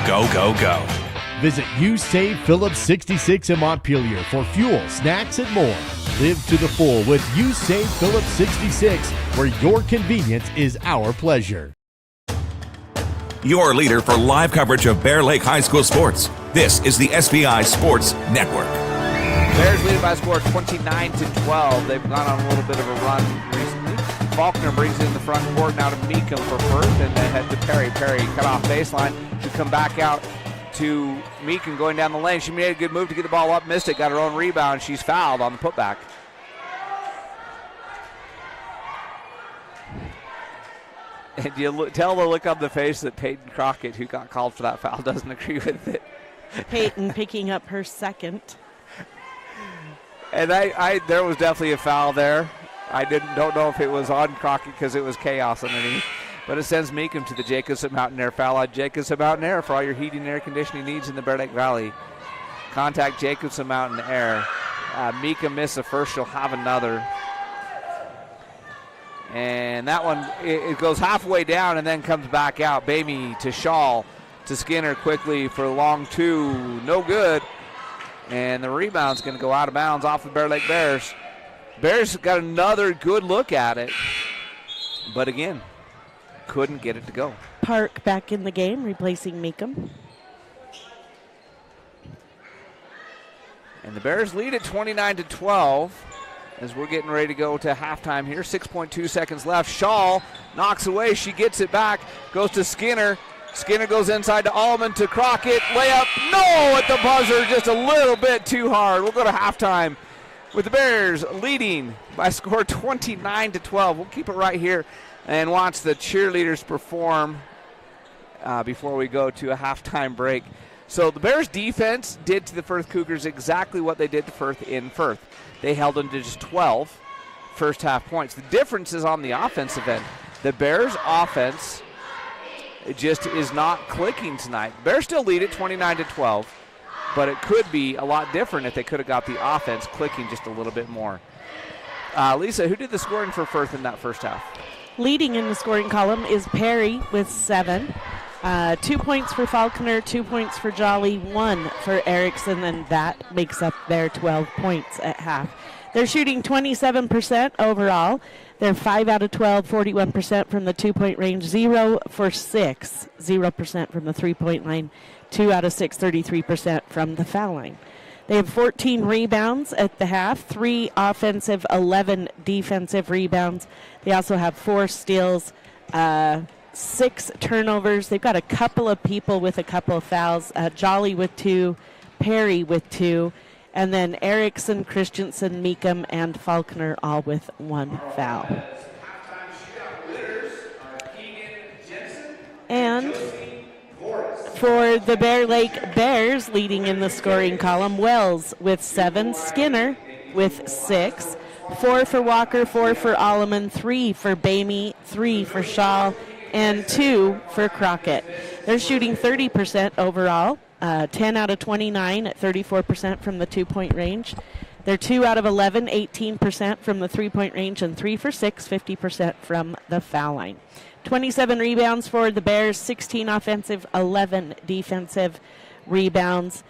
go, go, go. Visit You Save Phillips 66 in Montpelier for fuel, snacks, and more. Live to the full with You Save Phillips 66, where your convenience is our pleasure. Your leader for live coverage of Bear Lake High School sports. This is the SVI Sports Network. Bears lead by a score of 29-12. They've gone on a little bit of a run recently. Faulkner brings it in the front court now to Meekum for Firth, and then head to Perry. Perry cut off baseline to come back out to Meekum going down the lane. She made a good move to get the ball up, missed it, got her own rebound. She's fouled on the putback. And you tell the look on the face that Peyton Crockett, who got called for that foul, doesn't agree with it. Peyton picking up her second. And there was definitely a foul there. I don't know if it was on Crockett because it was chaos underneath. But it sends Meekum to the Jacobson Mountain Air foul line. Jacobson Mountain Air for all your heating and air conditioning needs in the Bear Lake Valley. Contact Jacobson Mountain Air. Meekum missed the first, she'll have another. And that one, it goes halfway down and then comes back out. Bamey to Shaw to Skinner quickly for a long two. No good. And the rebound's going to go out of bounds off the Bear Lake Bears. Bears got another good look at it. But again, couldn't get it to go. Park back in the game, replacing Meekum. And the Bears lead at 29-12 as we're getting ready to go to halftime here. 6.2 seconds left. Shaw knocks away. She gets it back. Goes to Skinner. Skinner goes inside to Allman to Crockett. Layup. No at the buzzer. Just a little bit too hard. We'll go to halftime with the Bears leading by a score 29-12. We'll keep it right here and watch the cheerleaders perform before we go to a halftime break. So the Bears defense did to the Firth Cougars exactly what they did to Firth in Firth. They held them to just 12 first half points. The difference is on the offensive end. The Bears offense just is not clicking tonight. The Bears still lead it 29-12, but it could be a lot different if they could have got the offense clicking just a little bit more. Lisa, who did the scoring for Firth in that first half? Leading in the scoring column is Perry with 7. 2 points for Faulkner, 2 points for Jolly, 1 for Erickson, and that makes up their 12 points at half. They're shooting 27% overall. They're 5 out of 12, 41% from the 2-point range, 0 for 6, 0% from the 3-point line, 2 out of 6, 33% from the foul line. They have 14 rebounds at the half, 3 offensive, 11 defensive rebounds. They also have 4 steals, 6 turnovers. They've got a couple of people with a couple of fouls. Jolly with 2, Perry with 2, and then Erickson, Christensen, Meekum, and Faulkner all with 1 foul. And for the Bear Lake Bears, leading in the scoring column, Wells with 7, Skinner with 6, 4 for Walker, 4 for Alleman, 3 for Bamey, 3 for Shaw, and 2 for Crockett. They're shooting 30% overall, 10 out of 29 at 34% from the 2-point range. They're 2 out of 11, 18% from the 3-point range, and 3 for 6, 50% from the foul line. 27 rebounds for the Bears, 16 offensive, 11 defensive rebounds,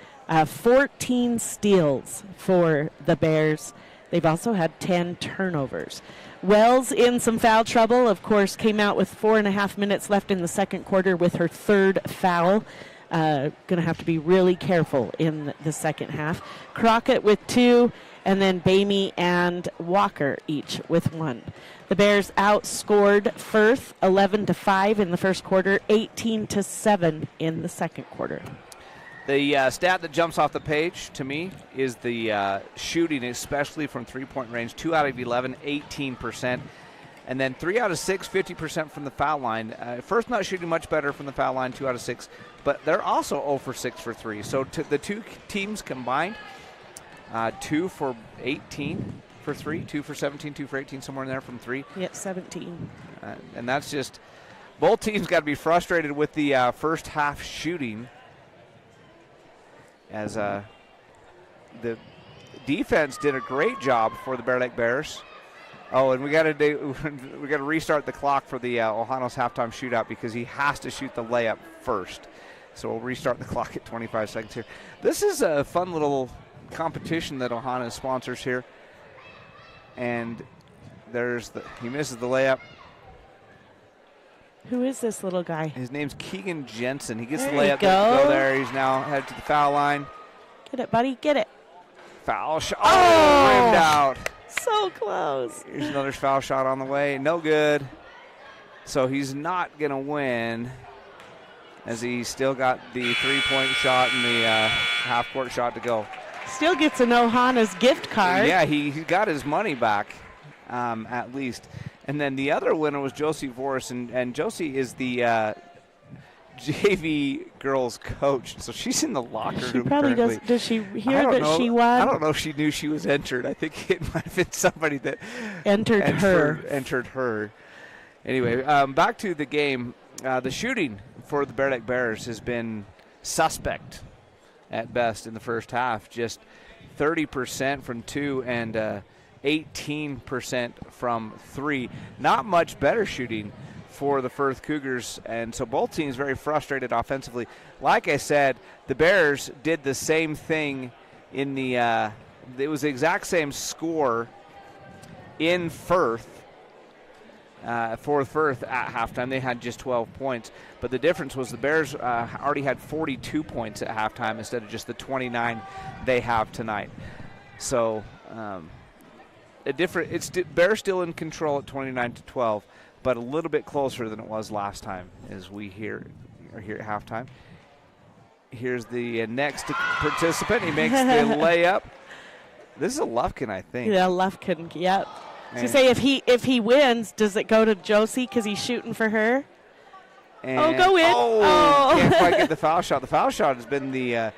14 steals for the Bears. They've also had 10 turnovers. Wells in some foul trouble, of course, came out with 4.5 minutes left in the second quarter with her 3rd foul. Going to have to be really careful in the second half. Crockett with 2, and then Bamey and Walker each with 1. The Bears outscored Firth 11-5 in the first quarter, 18-7 in the second quarter. The stat that jumps off the page to me is the shooting, especially from three-point range. 2 out of 11, 18%. And then 3 out of 6, 50% from the foul line. Firth not shooting much better from the foul line, 2 out of 6. But they're also 0 for 6 for 3. So the two teams combined, 2 for 18 for 3, 2 for 17, 2 for 18, somewhere in there from 3. Yep, 17. And that's just, both teams got to be frustrated with the first half shooting, as the defense did a great job for the Bear Lake Bears. Oh, and we got to restart the clock for the Ohana's halftime shootout because he has to shoot the layup first. So we'll restart the clock at 25 seconds here. This is a fun little competition that Ohana sponsors here. And he misses the layup. Who is this little guy? His name's Keegan Jensen. He gets there the layup to go there. He's now headed to the foul line. Get it, buddy. Get it. Foul shot. Oh, rimmed out. So close. Here's another foul shot on the way. No good. So he's not going to win, as he's still got the three-point shot and the half-court shot to go. Still gets an Ohana's gift card. Yeah, he got his money back, at least. And then the other winner was Josie Voris, and Josie is the JV girls coach, so she's in the locker room. She probably currently. does she hear that she won? I don't know if she knew she was entered. I think it might have been somebody that entered her. Anyway, back to the game. The shooting for the Bear Lake Bears has been suspect at best in the first half. Just 30% from 2 and 18% from 3. Not much better shooting for the Firth Cougars, and so both teams very frustrated offensively. Like I said, the Bears did the same thing in the it was the exact same score in Firth for Firth at halftime. They had just 12 points, but the difference was the Bears already had 42 points at halftime instead of just the 29 they have tonight. So Bears still in control at 29-12. But a little bit closer than it was last time, as we are here at halftime. Here's the next participant. He makes the layup. This is a Lufkin, I think. Yeah, Lufkin. Yep. So say if he wins, does it go to Josie because he's shooting for her? And go in! Can't quite get the foul shot. The foul shot has been the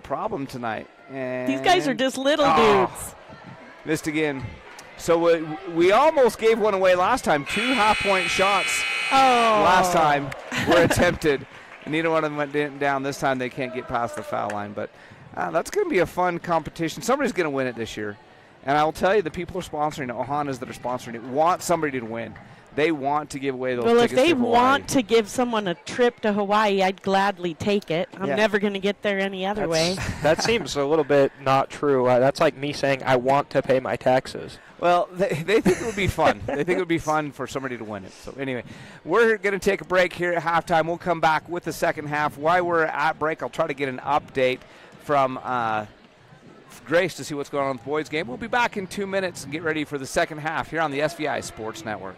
problem tonight. And these guys are just little dudes. Missed again. So we almost gave one away last time. 2 half-point shots last time were attempted. Neither one of them went down. This time they can't get past the foul line. But that's going to be a fun competition. Somebody's going to win it this year. And I will tell you, the people who are sponsoring it, Ohana's that are sponsoring it, want somebody to win. They want to give away those tickets to Hawaii. Well, if they want to give someone a trip to Hawaii, I'd gladly take it. I'm never going to get there any other way. That seems a little bit not true. That's like me saying I want to pay my taxes. Well, they think it would be fun. They think it would be fun for somebody to win it. So anyway, we're going to take a break here at halftime. We'll come back with the second half. While we're at break, I'll try to get an update from Grace to see what's going on with the boys' game. We'll be back in 2 minutes and get ready for the second half here on the SVI Sports Network.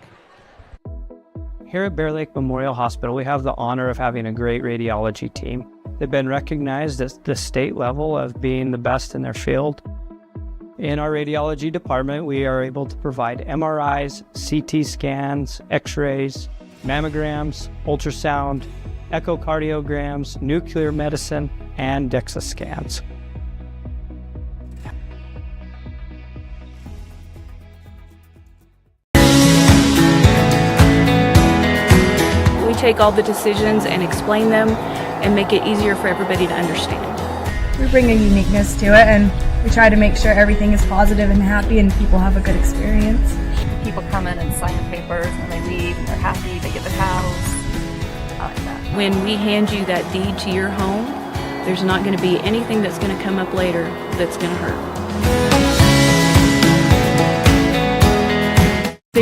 Here at Bear Lake Memorial Hospital, we have the honor of having a great radiology team. They've been recognized at the state level of being the best in their field. In our radiology department, we are able to provide MRIs, CT scans, X-rays, mammograms, ultrasound, echocardiograms, nuclear medicine, and DEXA scans. We take all the decisions and explain them and make it easier for everybody to understand. We bring a uniqueness to it, and we try to make sure everything is positive and happy and people have a good experience. People come in and sign the papers and they leave and they're happy, they get their house. I like that. When we hand you that deed to your home, there's not going to be anything that's going to come up later that's going to hurt.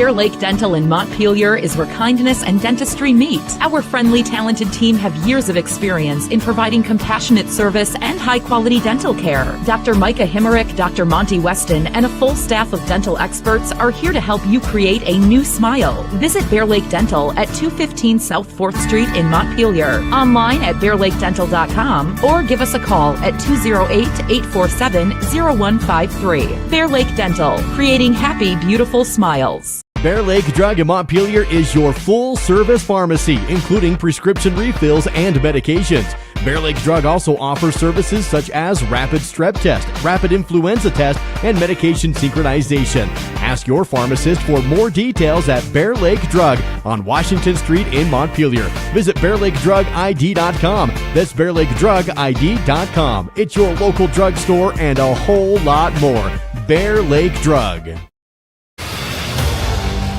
Bear Lake Dental in Montpelier is where kindness and dentistry meet. Our friendly, talented team have years of experience in providing compassionate service and high-quality dental care. Dr. Micah Himmerick, Dr. Monty Weston, and a full staff of dental experts are here to help you create a new smile. Visit Bear Lake Dental at 215 South 4th Street in Montpelier, online at bearlakedental.com, or give us a call at 208-847-0153. Bear Lake Dental, creating happy, beautiful smiles. Bear Lake Drug in Montpelier is your full-service pharmacy, including prescription refills and medications. Bear Lake Drug also offers services such as rapid strep test, rapid influenza test, and medication synchronization. Ask your pharmacist for more details at Bear Lake Drug on Washington Street in Montpelier. Visit bearlakedrugid.com. That's bearlakedrugid.com. It's your local drugstore and a whole lot more. Bear Lake Drug.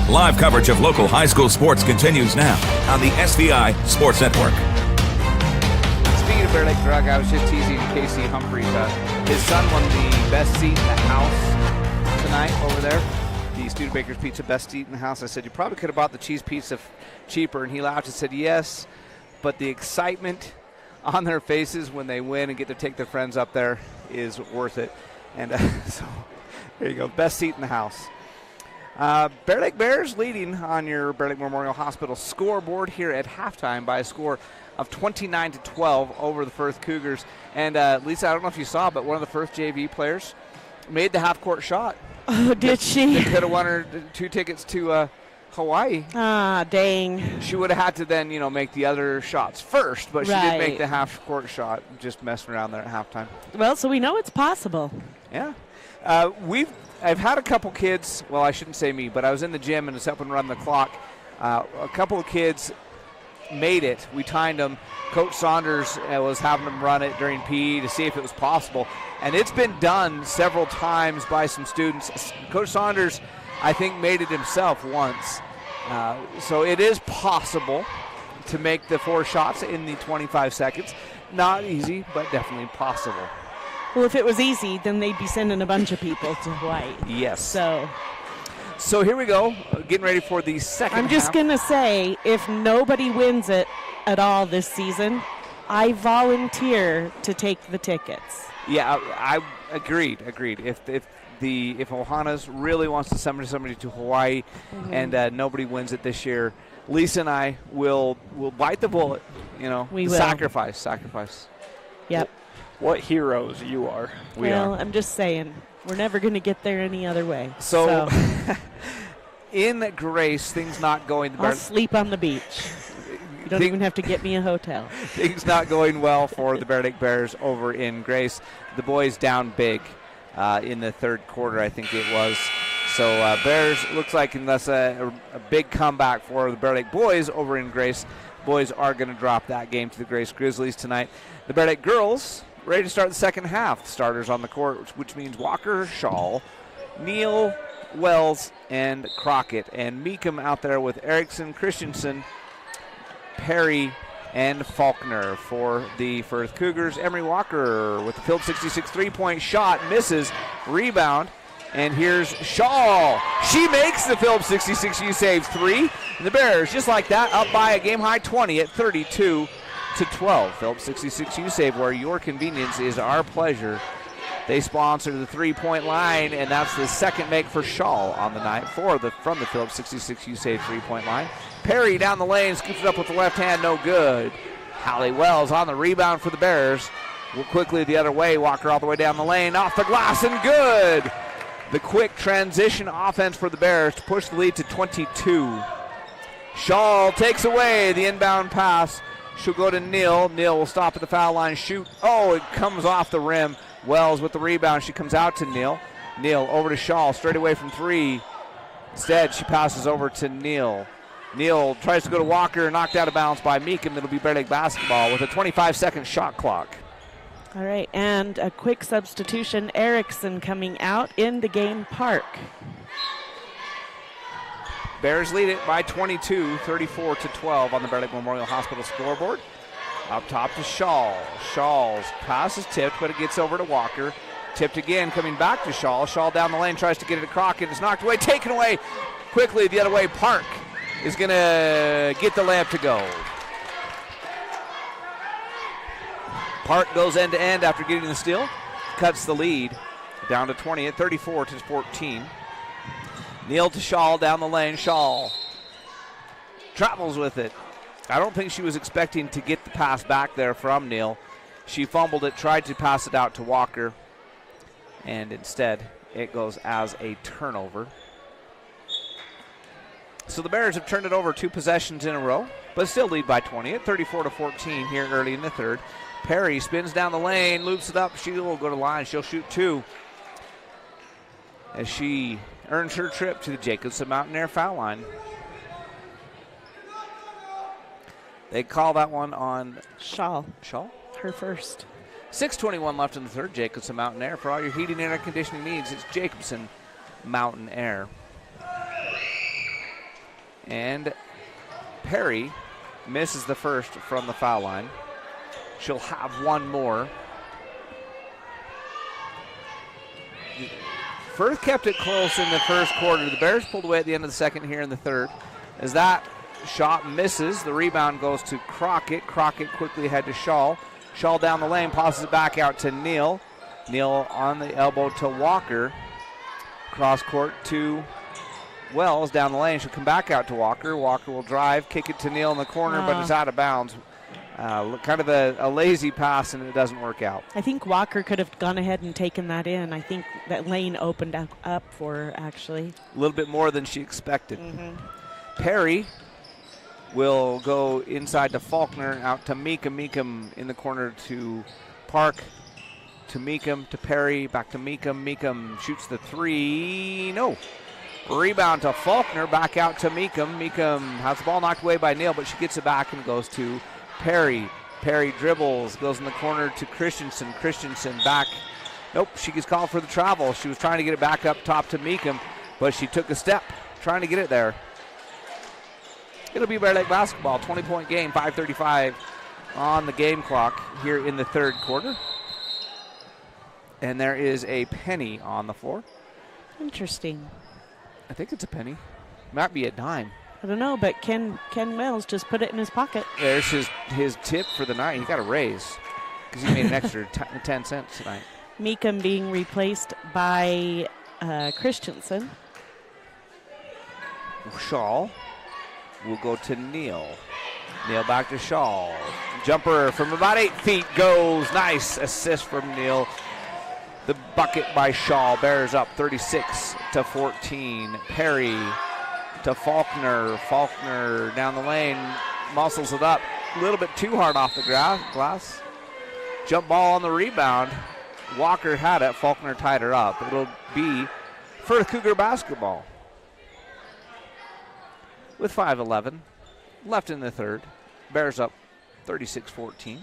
Live coverage of local high school sports continues now on the SVI Sports Network. Speaking of Bear Lake Drug, I was just teasing Casey Humphreys. His son won the best seat in the house tonight over there. The Studebaker's Pizza best seat in the house. I said, you probably could have bought the cheese pizza cheaper. And he laughed and said, yes, but the excitement on their faces when they win and get to take their friends up there is worth it. And so there you go, best seat in the house. Bear Lake Bears leading on your Bear Lake Memorial Hospital scoreboard here at halftime by a score of 29-12 over the Firth Cougars. And Lisa, I don't know if you saw, but one of the Firth JV players made the half-court shot. Oh, did she? They could have won her 2 tickets to Hawaii. Ah, dang. She would have had to then, make the other shots first, but she did make the half-court shot, just messing around there at halftime. Well, so we know it's possible. Yeah. I've had a couple kids, well, I shouldn't say me, but I was in the gym and was helping run the clock. A couple of kids made it. We timed them. Coach Saunders was having them run it during PE to see if it was possible. And it's been done several times by some students. Coach Saunders, I think, made it himself once. So it is possible to make the 4 shots in the 25 seconds. Not easy, but definitely possible. Well, if it was easy, then they'd be sending a bunch of people to Hawaii. Yes. So here we go, getting ready for the second I'm just going to say, if nobody wins it at all this season, I volunteer to take the tickets. Yeah, I agreed. If Ohana's really wants to send somebody to Hawaii and nobody wins it this year, Lisa and I will bite the bullet, We will. Sacrifice. Yep. What heroes you are. We are. I'm just saying, we're never going to get there any other way. So. In Grace, things not going. I'll sleep on the beach. You don't even have to get me a hotel. Things not going well for the Bear Lake Bears over in Grace. The boys down big in the third quarter, I think it was. So Bears looks like unless a big comeback for the Bear Lake boys over in Grace, boys are going to drop that game to the Grace Grizzlies tonight. The Bear Lake girls ready to start the second half. Starters on the court, which means Walker, Shaw, Neal, Wells, and Crockett. And Meekum out there with Erickson, Christensen, Perry, and Faulkner for the Firth Cougars. Emery Walker with the Field 66 3-point shot, misses, rebound, and here's Shaw. She makes the Field 66 U save 3. And the Bears, just like that, up by a game-high 20 at 32-12. Phillips 66 U save, where your convenience is our pleasure. They sponsor the 3-point line, and that's the second make for Shaw on the night from the Phillips 66 U save 3-point line. Perry down the lane, scoops it up with the left hand, no good. Hallie Wells on the rebound for the Bears. Quickly the other way, Walker all the way down the lane, off the glass and good. The quick transition offense for the Bears to push the lead to 22. Shaw takes away the inbound pass. She'll go to Neal. Neal will stop at the foul line, shoot. Oh, it comes off the rim. Wells with the rebound. She comes out to Neal. Neal over to Shaw, straight away from 3. Instead, she passes over to Neal. Neal tries to go to Walker, knocked out of bounds by Meekum. It'll be Bear Lake basketball with a 25-second shot clock. All right, and a quick substitution. Erickson coming out into Game Park. Bears lead it by 22, 34-12 on the Bear Lake Memorial Hospital scoreboard. Up top to Shaw. Shaw's pass is tipped, but it gets over to Walker. Tipped again, coming back to Shaw. Shaw down the lane, tries to get it to Crockett. It's knocked away, taken away quickly the other way. Park is going to get the layup to go. Park goes end to end after getting the steal. Cuts the lead down to 20 at 34-14. Neal to Shaw down the lane. Shaw travels with it. I don't think she was expecting to get the pass back there from Neal. She fumbled it, tried to pass it out to Walker, and instead it goes as a turnover. So the Bears have turned it over 2 possessions in a row, but still lead by 20 at 34-14 here early in the third. Perry spins down the lane, loops it up. She will go to line. She'll shoot 2 as she earns her trip to the Jacobson Mountain Air foul line. They call that one on Shaw. Shaw? Her first. 6:21 left in the third. Jacobson Mountain Air. For all your heating and air conditioning needs, it's Jacobson Mountain Air. And Perry misses the first from the foul line. She'll have one more. Firth kept it close in the first quarter. The Bears pulled away at the end of the second here in the third. As that shot misses, the rebound goes to Crockett. Crockett quickly ahead to Shaw. Shaw down the lane, passes it back out to Neal. Neal on the elbow to Walker. Cross court to Wells down the lane. She'll come back out to Walker. Walker will drive, kick it to Neal in the corner, but it's out of bounds. Kind of a lazy pass, and it doesn't work out. I think Walker could have gone ahead and taken that in. I think that lane opened up for her, actually. A little bit more than she expected. Perry will go inside to Faulkner, out to Meekum. Meekum in the corner to Park, to Meekum, to Perry, back to Meekum. Meekum shoots the 3. No. Rebound to Faulkner, back out to Meekum. Meekum has the ball knocked away by Neal, but she gets it back and goes to Perry. Perry dribbles, goes in the corner to Christensen. Christensen back. Nope, she gets called for the travel. She was trying to get it back up top to Meekum, but she took a step trying to get it there. It'll be Bear Lake basketball, 20-point game, 5:35 on the game clock here in the third quarter. And there is a penny on the floor. Interesting. I think it's a penny. Might be a dime. I don't know, but Ken Wells just put it in his pocket. There's his tip for the night. He got a raise because he made an extra 10 cents tonight. Meekum being replaced by Christensen. Shaw will go to Neal. Neal back to Shaw. Jumper from about 8 feet goes. Nice assist from Neal. The bucket by Shaw. Bears up 36-14. Perry to Faulkner. Faulkner down the lane. Muscles it up. A little bit too hard off the glass. Jump ball on the rebound. Walker had it. Faulkner tied her up. It'll be Firth Cougar basketball. With 5:11 left in the third. Bears up 36-14.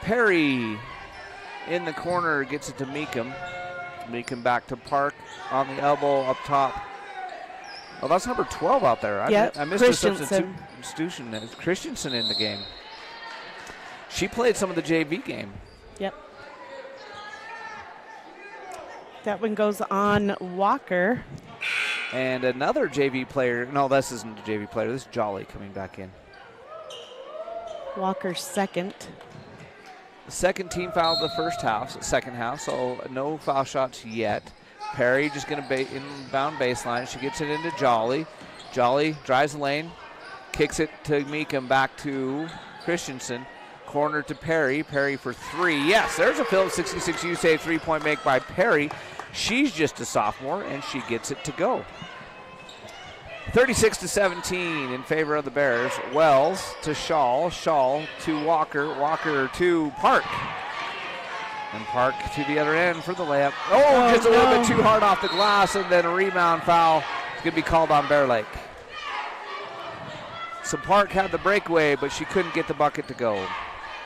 Perry in the corner gets it to Meekum. Meekum back to Park on the elbow up top. Oh, that's number 12 out there. I missed the substitution. It's Christensen in the game. She played some of the JV game. Yep. That one goes on Walker. And another JV player. No, this isn't a JV player. This is Jolly coming back in. Walker's second. The second team fouled the second half, so no foul shots yet. Perry just going to inbound baseline. She gets it into Jolly. Jolly drives the lane, kicks it to Meekum, back to Christensen. Corner to Perry. Perry for 3. Yes, there's a Phillips 66 USA 3-point make by Perry. She's just a sophomore, and she gets it to go. 36-17 in favor of the Bears. Wells to Shaw. Shaw to Walker. Walker to Park. And Park to the other end for the layup. Oh, just a little bit too hard off the glass, and then a rebound foul. It's going to be called on Bear Lake. So Park had the breakaway, but she couldn't get the bucket to go.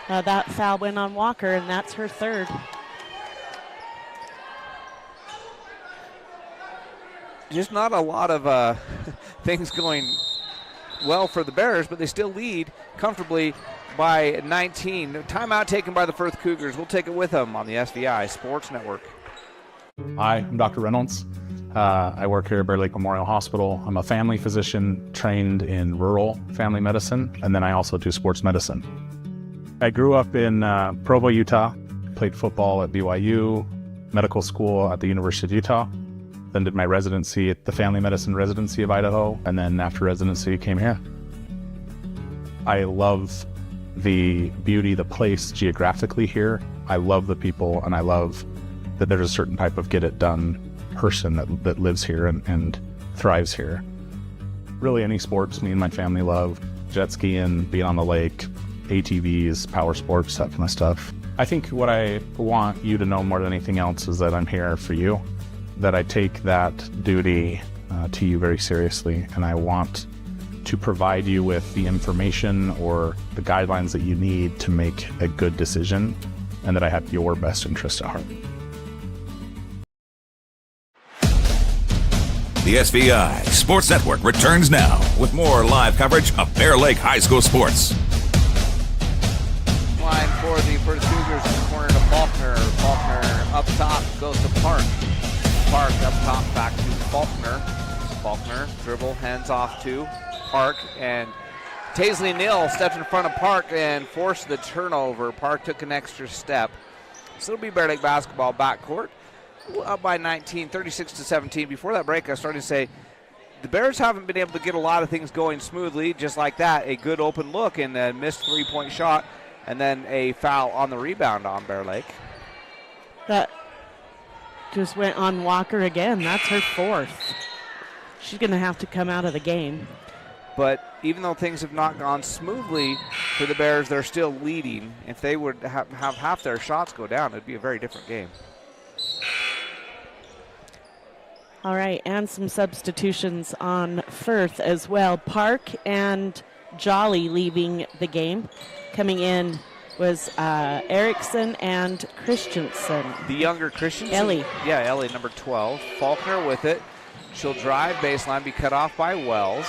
That foul went on Walker, and that's her third. Just not a lot of things going well for the Bears, but they still lead comfortably by 19. Timeout taken by the Firth Cougars. We'll take it with them on the SVI Sports Network. Hi, I'm Dr. Reynolds. I work here at Bear Lake Memorial Hospital. I'm a family physician trained in rural family medicine, and then I also do sports medicine. I grew up in Provo, Utah, played football at BYU, medical school at the University of Utah, then did my residency at the Family Medicine Residency of Idaho, and then after residency came here. I love the beauty, the place geographically here. I love the people, and I love that there's a certain type of get-it-done person that lives here and thrives here. Really any sports me and my family love. Jet skiing, being on the lake, ATVs, power sports, that kind of stuff. I think what I want you to know more than anything else is that I'm here for you, that I take that duty to you very seriously, and I want to provide you with the information or the guidelines that you need to make a good decision, and that I have your best interest at heart. The SVI Sports Network returns now with more live coverage of Bear Lake High School sports. Line for the Firth Cougars in the corner to Faulkner. Faulkner up top goes to Park. Park up top back to Faulkner. Faulkner dribble, hands off to Park, and Taisley Neal stepped in front of Park and forced the turnover. Park took an extra step. So it'll be Bear Lake basketball backcourt. Up by 19, 36-17. Before that break, I started to say the Bears haven't been able to get a lot of things going smoothly, just like that. A good open look and a missed three-point shot, and then a foul on the rebound on Bear Lake. That just went on Walker again. That's her fourth. She's going to have to come out of the game. But even though things have not gone smoothly for the Bears, they're still leading. If they would have half their shots go down, it would be a very different game. All right, and some substitutions on Firth as well. Park and Jolly leaving the game. Coming in was Erickson and Christensen. The younger Christensen? Ellie. Yeah, Ellie, number 12. Faulkner with it. She'll drive baseline, be cut off by Wells.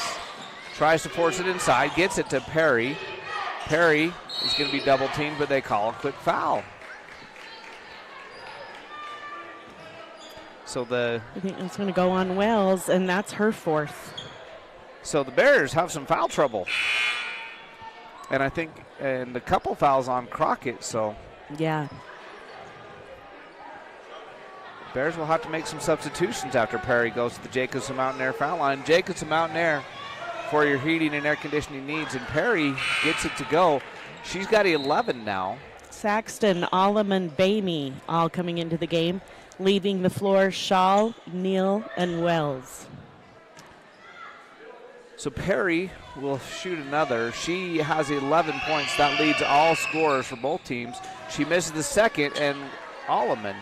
Tries to force it inside, gets it to Perry. Perry is going to be double teamed, but they call a quick foul. So I think it's going to go on Wells, and that's her fourth. So the Bears have some foul trouble. And I think, and a couple fouls on Crockett, so. Yeah. Bears will have to make some substitutions after Perry goes to the Jacobson Mountain Air foul line. Jacobson Mountain Air for your heating and air conditioning needs, and Perry gets it to go. She's got 11 now. Saxton, Alleman, Bamey all coming into the game. Leaving the floor, Shaw, Neal, and Wells. So Perry will shoot another. She has 11 points. That leads all scorers for both teams. She misses the second, and Alleman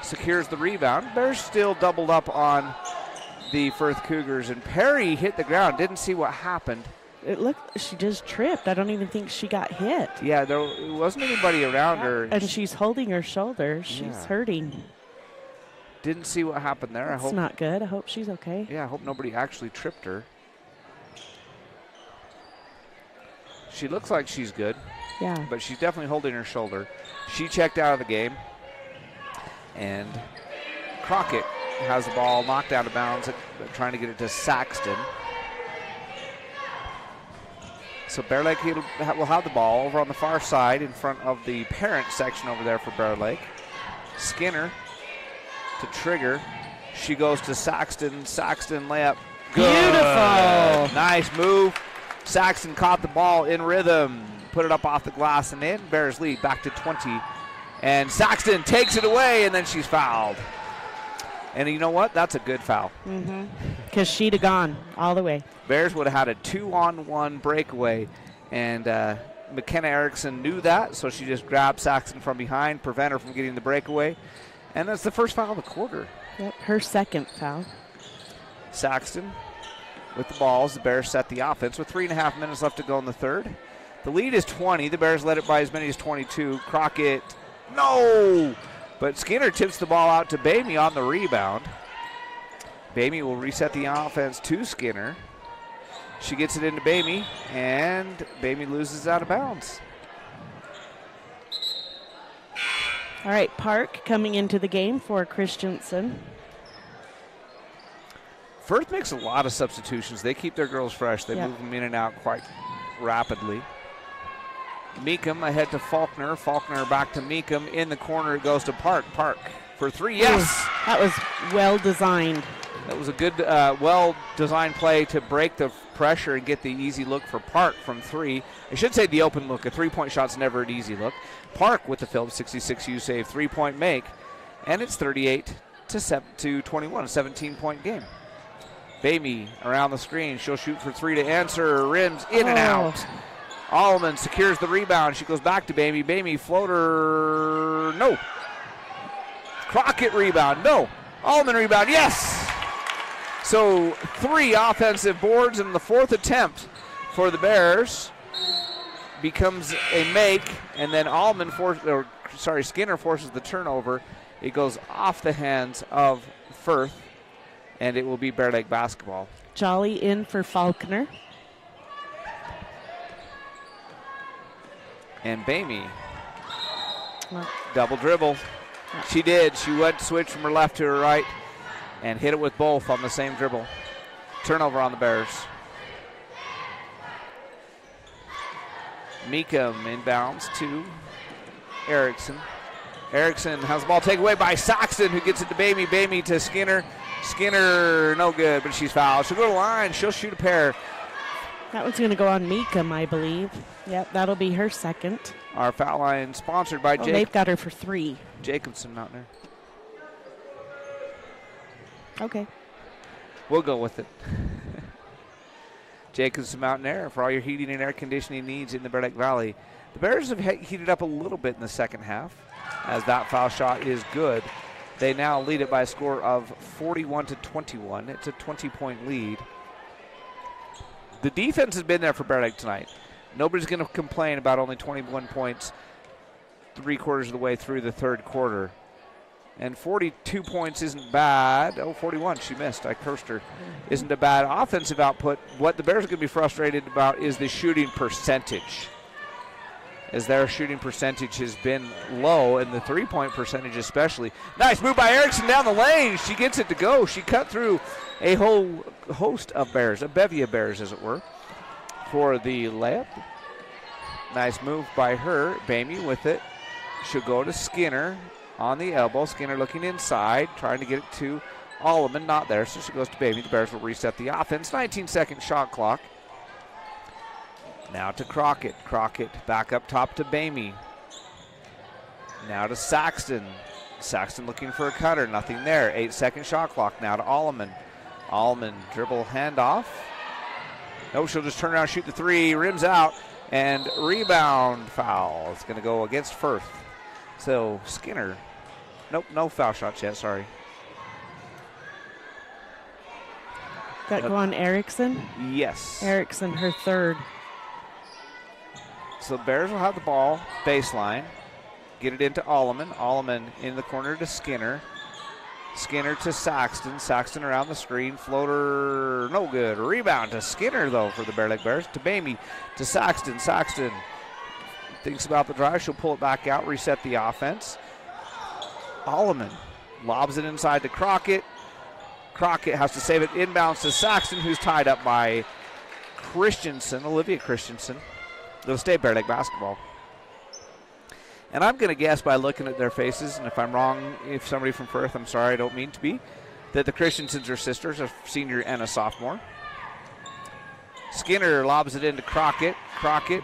secures the rebound. Bears still doubled up on the Firth Cougars, and Perry hit the ground. Didn't see what happened. It looked, she just tripped. I don't even think she got hit. Yeah, there wasn't anybody around her. And she's holding her shoulder. She's hurting. Didn't see what happened there. That's not good. I hope she's okay. Yeah, I hope nobody actually tripped her. She looks like she's good. Yeah. But she's definitely holding her shoulder. She checked out of the game. And Crockett has the ball knocked out of bounds, trying to get it to Saxton. So Bear Lake will have the ball over on the far side in front of the parent section over there for Bear Lake. Skinner to Trigger. She goes to Saxton. Saxton layup. Good. Beautiful. Nice move. Saxton caught the ball in rhythm. Put it up off the glass and in. Bears lead back to 20. And Saxton takes it away, and then she's fouled. And you know what? That's a good foul. Because she'd have gone all the way. Bears would have had a 2-on-1 breakaway, and McKenna Erickson knew that, so she just grabbed Saxton from behind, prevent her from getting the breakaway. And that's the first foul of the quarter. Yep, her second foul. Saxton with the balls. The Bears set the offense with 3.5 minutes left to go in the third. The lead is 20. The Bears led it by as many as 22. Crockett, no! But Skinner tips the ball out to Bamey on the rebound. Bamey will reset the offense to Skinner. She gets it into Bamey, and Bamey loses out of bounds. All right, Park coming into the game for Christensen. Firth makes a lot of substitutions. They keep their girls fresh. They move them in and out quite rapidly. Meekum ahead to Faulkner. Faulkner back to Meekum. In the corner it goes to Park. Park for three. Yes! That was well designed. That was a good, well-designed play to break the pressure and get the easy look for Park from three. I should say the open look. A three-point shot's never an easy look. Park with the Phillips 66 U save, three-point make, and it's 38 to 21, a 17-point game. Bamey around the screen. She'll shoot for three to answer. Rims in and out. Allman secures the rebound. She goes back to Bamey. Bamey floater. No. Crockett rebound. No. Allman rebound. Yes. So 3 offensive boards in the 4th attempt for the Bears. Becomes a make, and then Skinner forces the turnover. It goes off the hands of Firth, and it will be Bear Lake basketball. Jolly in for Faulkner. And Bamey, double dribble. She did. She went switch from her left to her right and hit it with both on the same dribble. Turnover on the Bears. Meekum inbounds to Erickson. Erickson has the ball taken away by Saxton, who gets it to Bamey. Bamey to Skinner. Skinner, no good, but she's fouled. She'll go to the line. She'll shoot a pair. That one's going to go on Meekum, I believe. Yep, that'll be her second. Our foul line sponsored by Jake. They've got her for 3. Jacobson Mountaineer. Okay. We'll go with it. Jacobson Mountaineer for all your heating and air conditioning needs in the Bear Lake Valley. The Bears have heated up a little bit in the second half, as that foul shot is good. They now lead it by a score of 41-21. It's a 20-point lead. The defense has been there for Bear Lake tonight. Nobody's going to complain about only 21 points 3/4 of the way through the third quarter. And 42 points isn't bad. 41, she missed. I cursed her. Isn't a bad offensive output. What the Bears are going to be frustrated about is the shooting percentage, as their shooting percentage has been low, and the three-point percentage especially. Nice move by Erickson down the lane. She gets it to go. She cut through a whole host of Bears, a bevy of Bears, as it were, for the layup. Nice move by her. Bamey with it. She'll go to Skinner on the elbow. Skinner looking inside, trying to get it to Alleman. Not there, so she goes to Bamey. The Bears will reset the offense. 19-second shot clock. Now to Crockett. Crockett back up top to Bamey. Now to Saxton. Saxton looking for a cutter. Nothing there. 8-second shot clock. Now to Alleman. Alleman dribble handoff. No, she'll just turn around, shoot the three. Rims out. And rebound foul. It's going to go against Firth. So Skinner. Nope, no foul shots yet. Sorry. That go on Erickson? Yes. Erickson, her third. So Bears will have the ball, baseline. Get it into Alleman. Alleman in the corner to Skinner. Skinner to Saxton. Saxton around the screen. Floater, no good. Rebound to Skinner, though, for the Bear Lake Bears. To Bamey, to Saxton. Saxton thinks about the drive. She'll pull it back out, reset the offense. Alleman lobs it inside to Crockett. Crockett has to save it inbounds to Saxton, who's tied up by Christensen, Olivia Christensen. It'll stay Bear Lake basketball. And I'm going to guess by looking at their faces, and if I'm wrong, if somebody from Firth, I'm sorry, I don't mean to be, that the Christensens are sisters, a senior and a sophomore. Skinner lobs it into Crockett. Crockett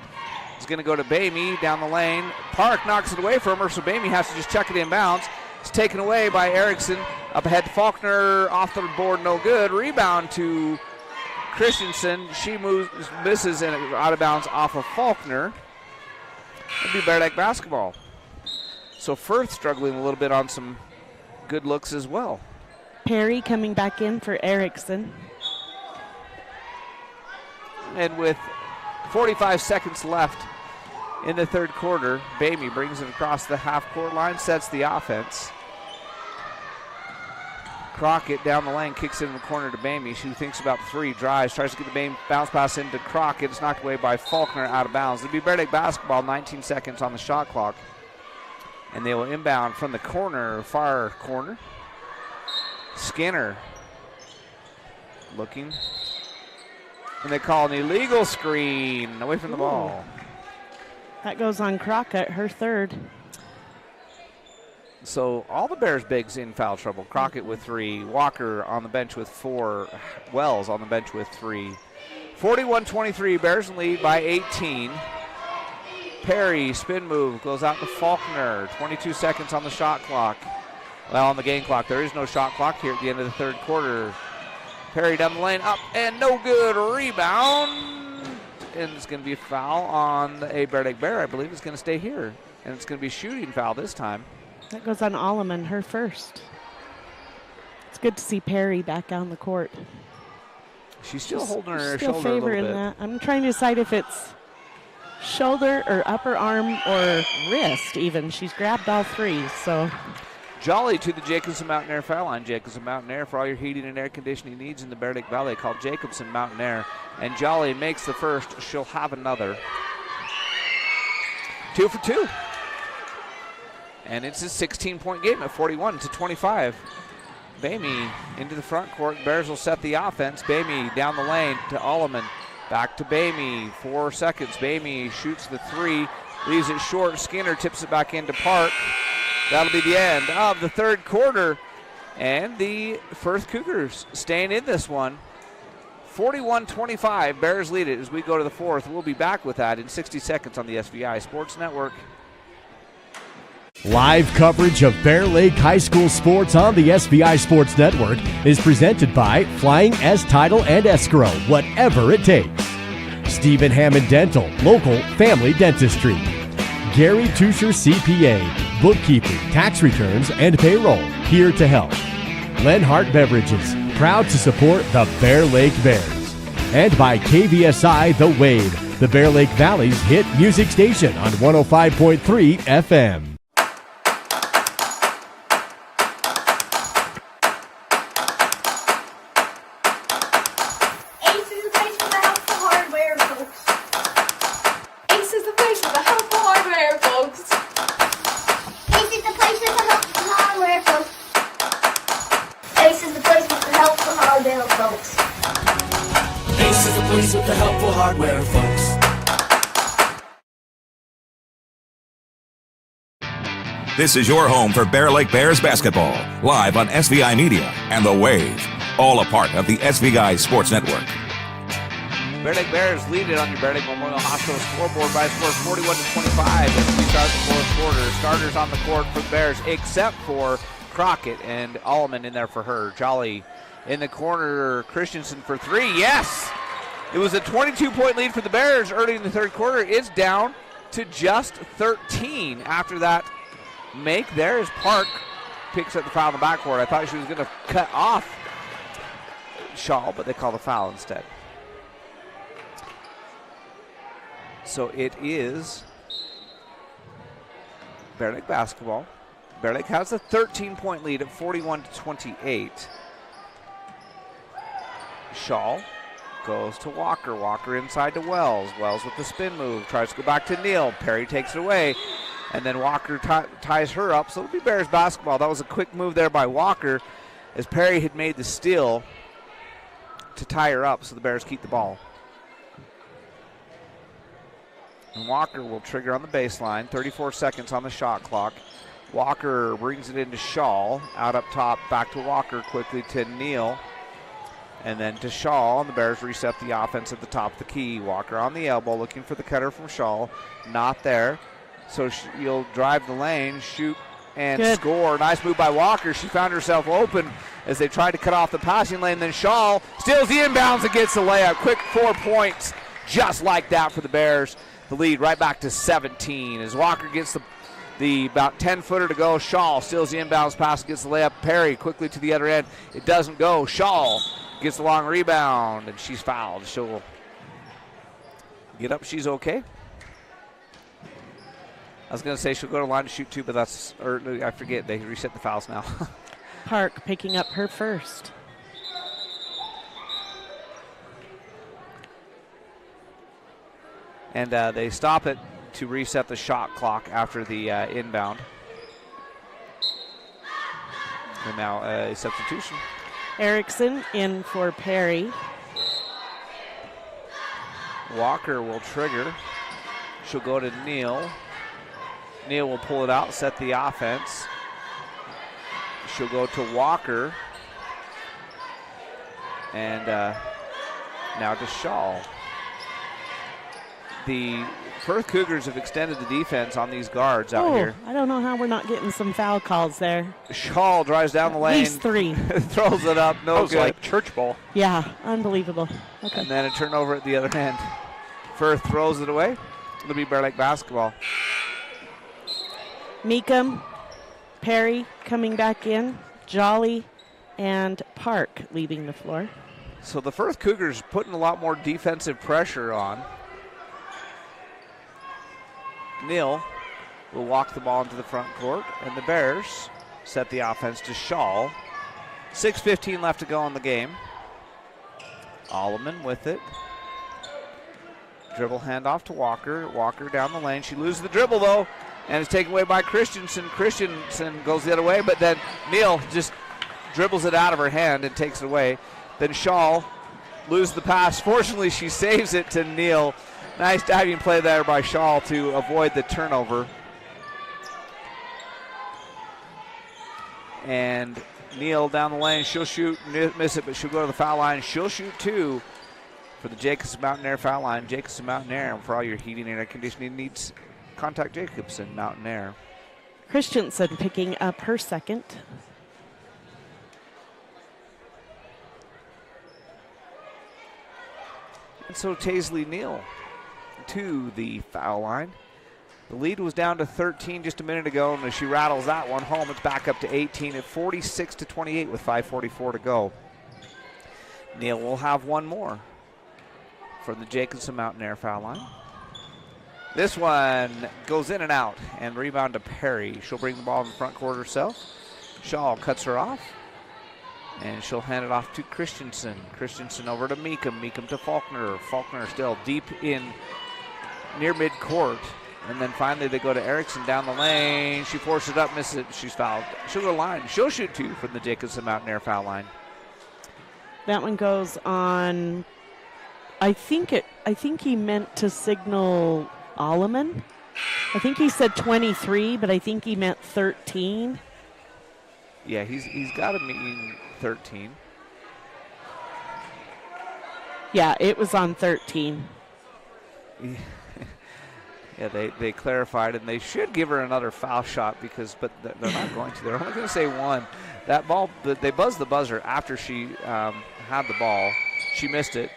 is going to go to Bamey down the lane. Park knocks it away from her, so Bamey has to just chuck it inbounds. It's taken away by Erickson. Up ahead to Faulkner, off the board, no good. Rebound to Christensen. She misses, and out of bounds off of Faulkner. It'll be Bear Lake basketball. So Firth struggling a little bit on some good looks as well. Perry coming back in for Erickson. And with 45 seconds left in the third quarter, Bamey brings it across the half-court line, sets the offense. Crockett down the lane, kicks it in the corner to Bamey. She thinks about the three, drives, tries to get the bounce pass into Crockett. It's knocked away by Faulkner, out of bounds. It'll be Bear Lake basketball, 19 seconds on the shot clock. And they will inbound from the corner, far corner. Skinner looking. And they call an illegal screen away from the ball. That goes on Crockett, her third. So all the Bears bigs in foul trouble. Crockett with 3, Walker on the bench with 4, Wells on the bench with 3. 41-23, Bears in lead by 18. Perry, spin move, goes out to Faulkner. 22 seconds on the shot clock. Well, on the game clock. There is no shot clock here at the end of the third quarter. Perry down the lane, up and no good. Rebound. And it's going to be a foul on a Bear Lake Bear. I believe it's going to stay here. And it's going to be a shooting foul this time. That goes on Alleman, her first. It's good to see Perry back on the court. She's still holding her still shoulder a little favoring bit. that. I'm trying to decide if it's shoulder or upper arm or wrist even. She's grabbed all 3, so. Jolly to the Jacobson Mountain Air foul line. Jacobson Mountain Air for all your heating and air conditioning needs in the Bear Lake Valley. Call Jacobson Mountain Air. And Jolly makes the first. She'll have another. 2 for 2. And it's a 16-point game at 41-25. Bamey into the front court. Bears will set the offense. Bamey down the lane to Alleman. Back to Bamey. 4 seconds. Bamey shoots the 3. Leaves it short. Skinner tips it back into Park. That'll be the end of the third quarter. And the Firth Cougars staying in this one. 41-25. Bears lead it as we go to the fourth. We'll be back with that in 60 seconds on the SVI Sports Network. Live coverage of Bear Lake High School sports on the SVI Sports Network is presented by Flying S Title and Escrow, whatever it takes. Stephen Hammond Dental, local family dentistry. Gary Tusher CPA, bookkeeping, tax returns, and payroll, here to help. Lenhart Beverages, proud to support the Bear Lake Bears. And by KVSI The Wave, the Bear Lake Valley's hit music station on 105.3 FM. This is your home for Bear Lake Bears basketball, live on SVI Media and The Wave, all a part of the SVI Sports Network. Bear Lake Bears lead it on your Bear Lake Memorial Hospital scoreboard by a score of 41-25 as we start the fourth quarter. Starters on the court for the Bears except for Crockett and Alleman in there for her. Jolly in the corner, Christensen for 3. Yes! It was a 22-point lead for the Bears early in the third quarter. It's down to just 13 after that make there as Park picks up the foul in the backcourt. I thought she was going to cut off Shaw, but they call the foul instead. So it is Bear Lake basketball. Bear Lake has a 13-point lead at 41-28. Shaw goes to Walker. Walker inside to Wells. Wells with the spin move. Tries to go back to Neal. Perry takes it away. And then Walker ties her up. So it'll be Bears basketball. That was a quick move there by Walker as Perry had made the steal to tie her up. So the Bears keep the ball. And Walker will trigger on the baseline. 34 seconds on the shot clock. Walker brings it into Shaw. Out up top. Back to Walker quickly to Neal. And then to Shaw, and the Bears reset the offense at the top of the key. Walker on the elbow, looking for the cutter from Shaw. Not there. So you'll drive the lane, shoot, and score. Nice move by Walker. She found herself open as they tried to cut off the passing lane. Then Shaw steals the inbounds and gets the layup. Quick 4 points, just like that for the Bears. The lead right back to 17 as Walker gets the about 10-footer to go. Shaw steals the inbounds pass, gets the layup. Perry quickly to the other end. It doesn't go. Shaw gets the long rebound, and she's fouled. She'll get up. She's okay. I was going to say she'll go to the line to shoot too, but I forget. They reset the fouls now. Park picking up her first. And they stop it to reset the shot clock after the inbound. And now a substitution. Erickson in for Perry. Walker will trigger. She'll go to Neal. Neal will pull it out, set the offense. She'll go to Walker. And now to Shaw. The Firth Cougars have extended the defense on these guards out here. I don't know how we're not getting some foul calls there. Shaw drives down the lane. At least 3. Throws it up, no That was good. like church ball. Yeah, unbelievable. Okay. And then a turnover at the other end. Firth throws it away. It'll be Bear Lake basketball. Meekum, Perry coming back in, Jolly, and Park leaving the floor. So the Firth Cougars putting a lot more defensive pressure on. Neal will walk the ball into the front court, and the Bears set the offense to Shaw. 6:15 left to go in the game. Alleman with it. Dribble handoff to Walker. Walker down the lane. She loses the dribble, though, and is taken away by Christensen. Christensen goes the other way, but then Neal just dribbles it out of her hand and takes it away. Then Shaw loses the pass. Fortunately, she saves it to Neal. Nice diving play there by Shaw to avoid the turnover. And Neal down the lane. She'll shoot, miss it, but she'll go to the foul line. She'll shoot 2 for the Jacobson Mountain Air foul line. Jacobson Mountain Air, and for all your heating and air conditioning needs, contact Jacobson Mountain Air. Christensen picking up her second. And so Taisley Neal to the foul line. The lead was down to 13 just a minute ago, and as she rattles that one home, it's back up to 18 at 46-28 with 5:44 to go. Neal will have one more from the Jacobson Mountain Air foul line. This one goes in and out, and rebound to Perry. She'll bring the ball in the front court herself. Shaw cuts her off, and she'll hand it off to Christensen. Christensen over to Meekum. Meekum to Faulkner. Faulkner still deep in near midcourt. And then finally they go to Erickson down the lane. She forces it up, misses it. She's fouled. She'll go to the line. She'll shoot 2 from the Jacobson Mountain Air foul line. That one goes on. I think he meant to signal Alleman. I think he said 23, but I think he meant 13. Yeah, he's got to mean 13. Yeah, it was on 13. Yeah, they clarified, and they should give her another foul shot but they're not going to. They're only going to say 1. That ball, they buzzed the buzzer after she had the ball. She missed it,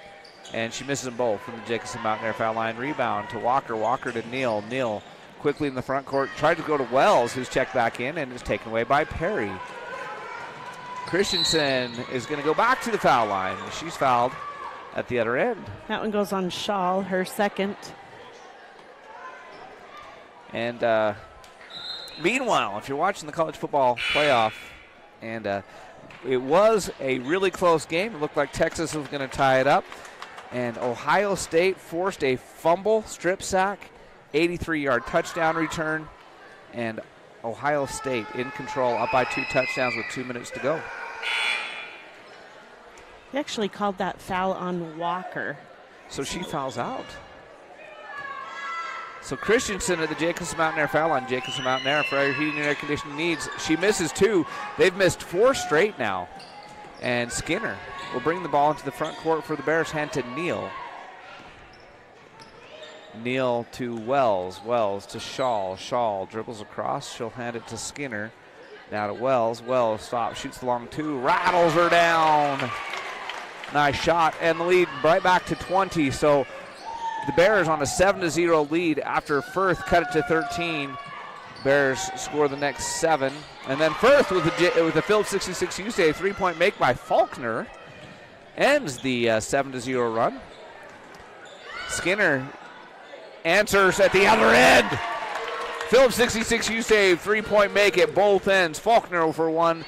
and she misses them both from the Jacobson Mountain Air foul line. Rebound to Walker. Walker to Neal. Neal quickly in the front court. Tried to go to Wells, who's checked back in, and is taken away by Perry. Christensen is going to go back to the foul line. She's fouled at the other end. That one goes on Shaw, her second. And meanwhile, if you're watching the college football playoff, and it was a really close game. It looked like Texas was going to tie it up. And Ohio State forced a fumble, strip sack, 83-yard touchdown return. And Ohio State in control, up by 2 touchdowns with 2 minutes to go. They actually called that foul on Walker. So she fouls out. So Christensen at the Jacobson Mountain Air foul line. Jacobson Mountain Air for your heating and air conditioning needs. She misses 2. They've missed 4 straight now. And Skinner will bring the ball into the front court for the Bears. Hand to Neal. Neal to Wells. Wells to Shaw. Shaw dribbles across. She'll hand it to Skinner. Now to Wells. Wells stops, shoots the long 2, rattles her down. Nice shot, and the lead right back to 20. So the Bears on a 7-0 lead after Firth cut it to 13. Bears score the next 7. And then Firth with a Phillips 66 USA 3-point make by Faulkner ends the 7-0 run. Skinner answers at the other end. Phillips 66 USA 3-point make at both ends. Faulkner for 1.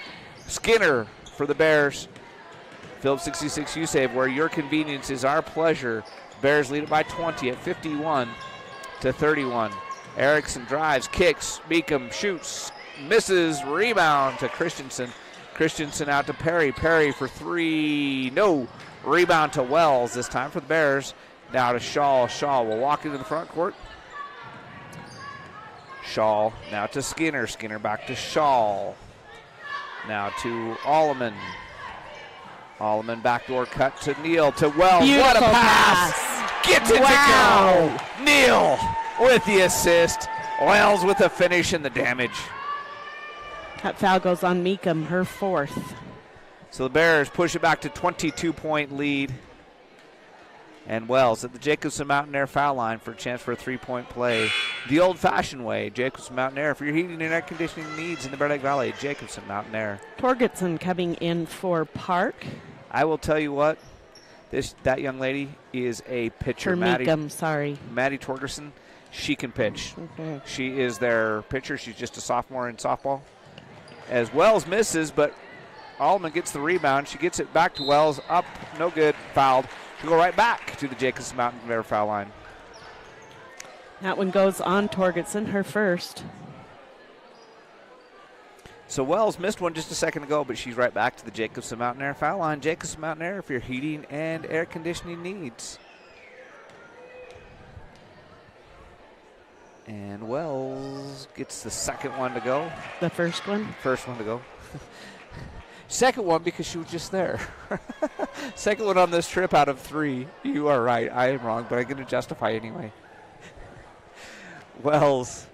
Skinner for the Bears. Phillips 66 USAVE, where your convenience is our pleasure. Bears lead it by 20 at 51-31. Erickson drives, kicks, Meekum shoots, misses, rebound to Christensen. Christensen out to Perry. Perry for three. No. Rebound to Wells this time for the Bears. Now to Shaw. Shaw will walk into the front court. Shaw now to Skinner. Skinner back to Shaw. Now to Alleman. Alleman backdoor cut to Neal to Wells. Beautiful what a pass! Gets it to go! Neal with the assist. Wells with the finish and the damage. That foul goes on Meekum, her fourth. So the Bears push it back to 22-point lead. And Wells at the Jacobson Mountain Air foul line for a chance for a three-point play. The old-fashioned way, Jacobson Mountain Air. For your heating and air conditioning needs in the Bear Lake Valley, Jacobson Mountain Air. Torgerson coming in for Park. I will tell you what, that young lady is a pitcher. Maddie Torgerson, she can pitch. Okay. She is their pitcher. She's just a sophomore in softball. As Wells misses, but Allman gets the rebound. She gets it back to Wells. Up, no good, fouled. She'll go right back to the Jacobson Mountain Air foul line. That one goes on Torgerson, her first. So Wells missed one just a second ago, but she's right back to the Jacobson Mountain Air foul line. Jacobson Mountain Air for your heating and air conditioning needs. And Wells gets the second one to go. The first one? First one to go. Second one because she was just there. Second one on this trip out of three. You are right. I am wrong, but I'm going to justify anyway. Wells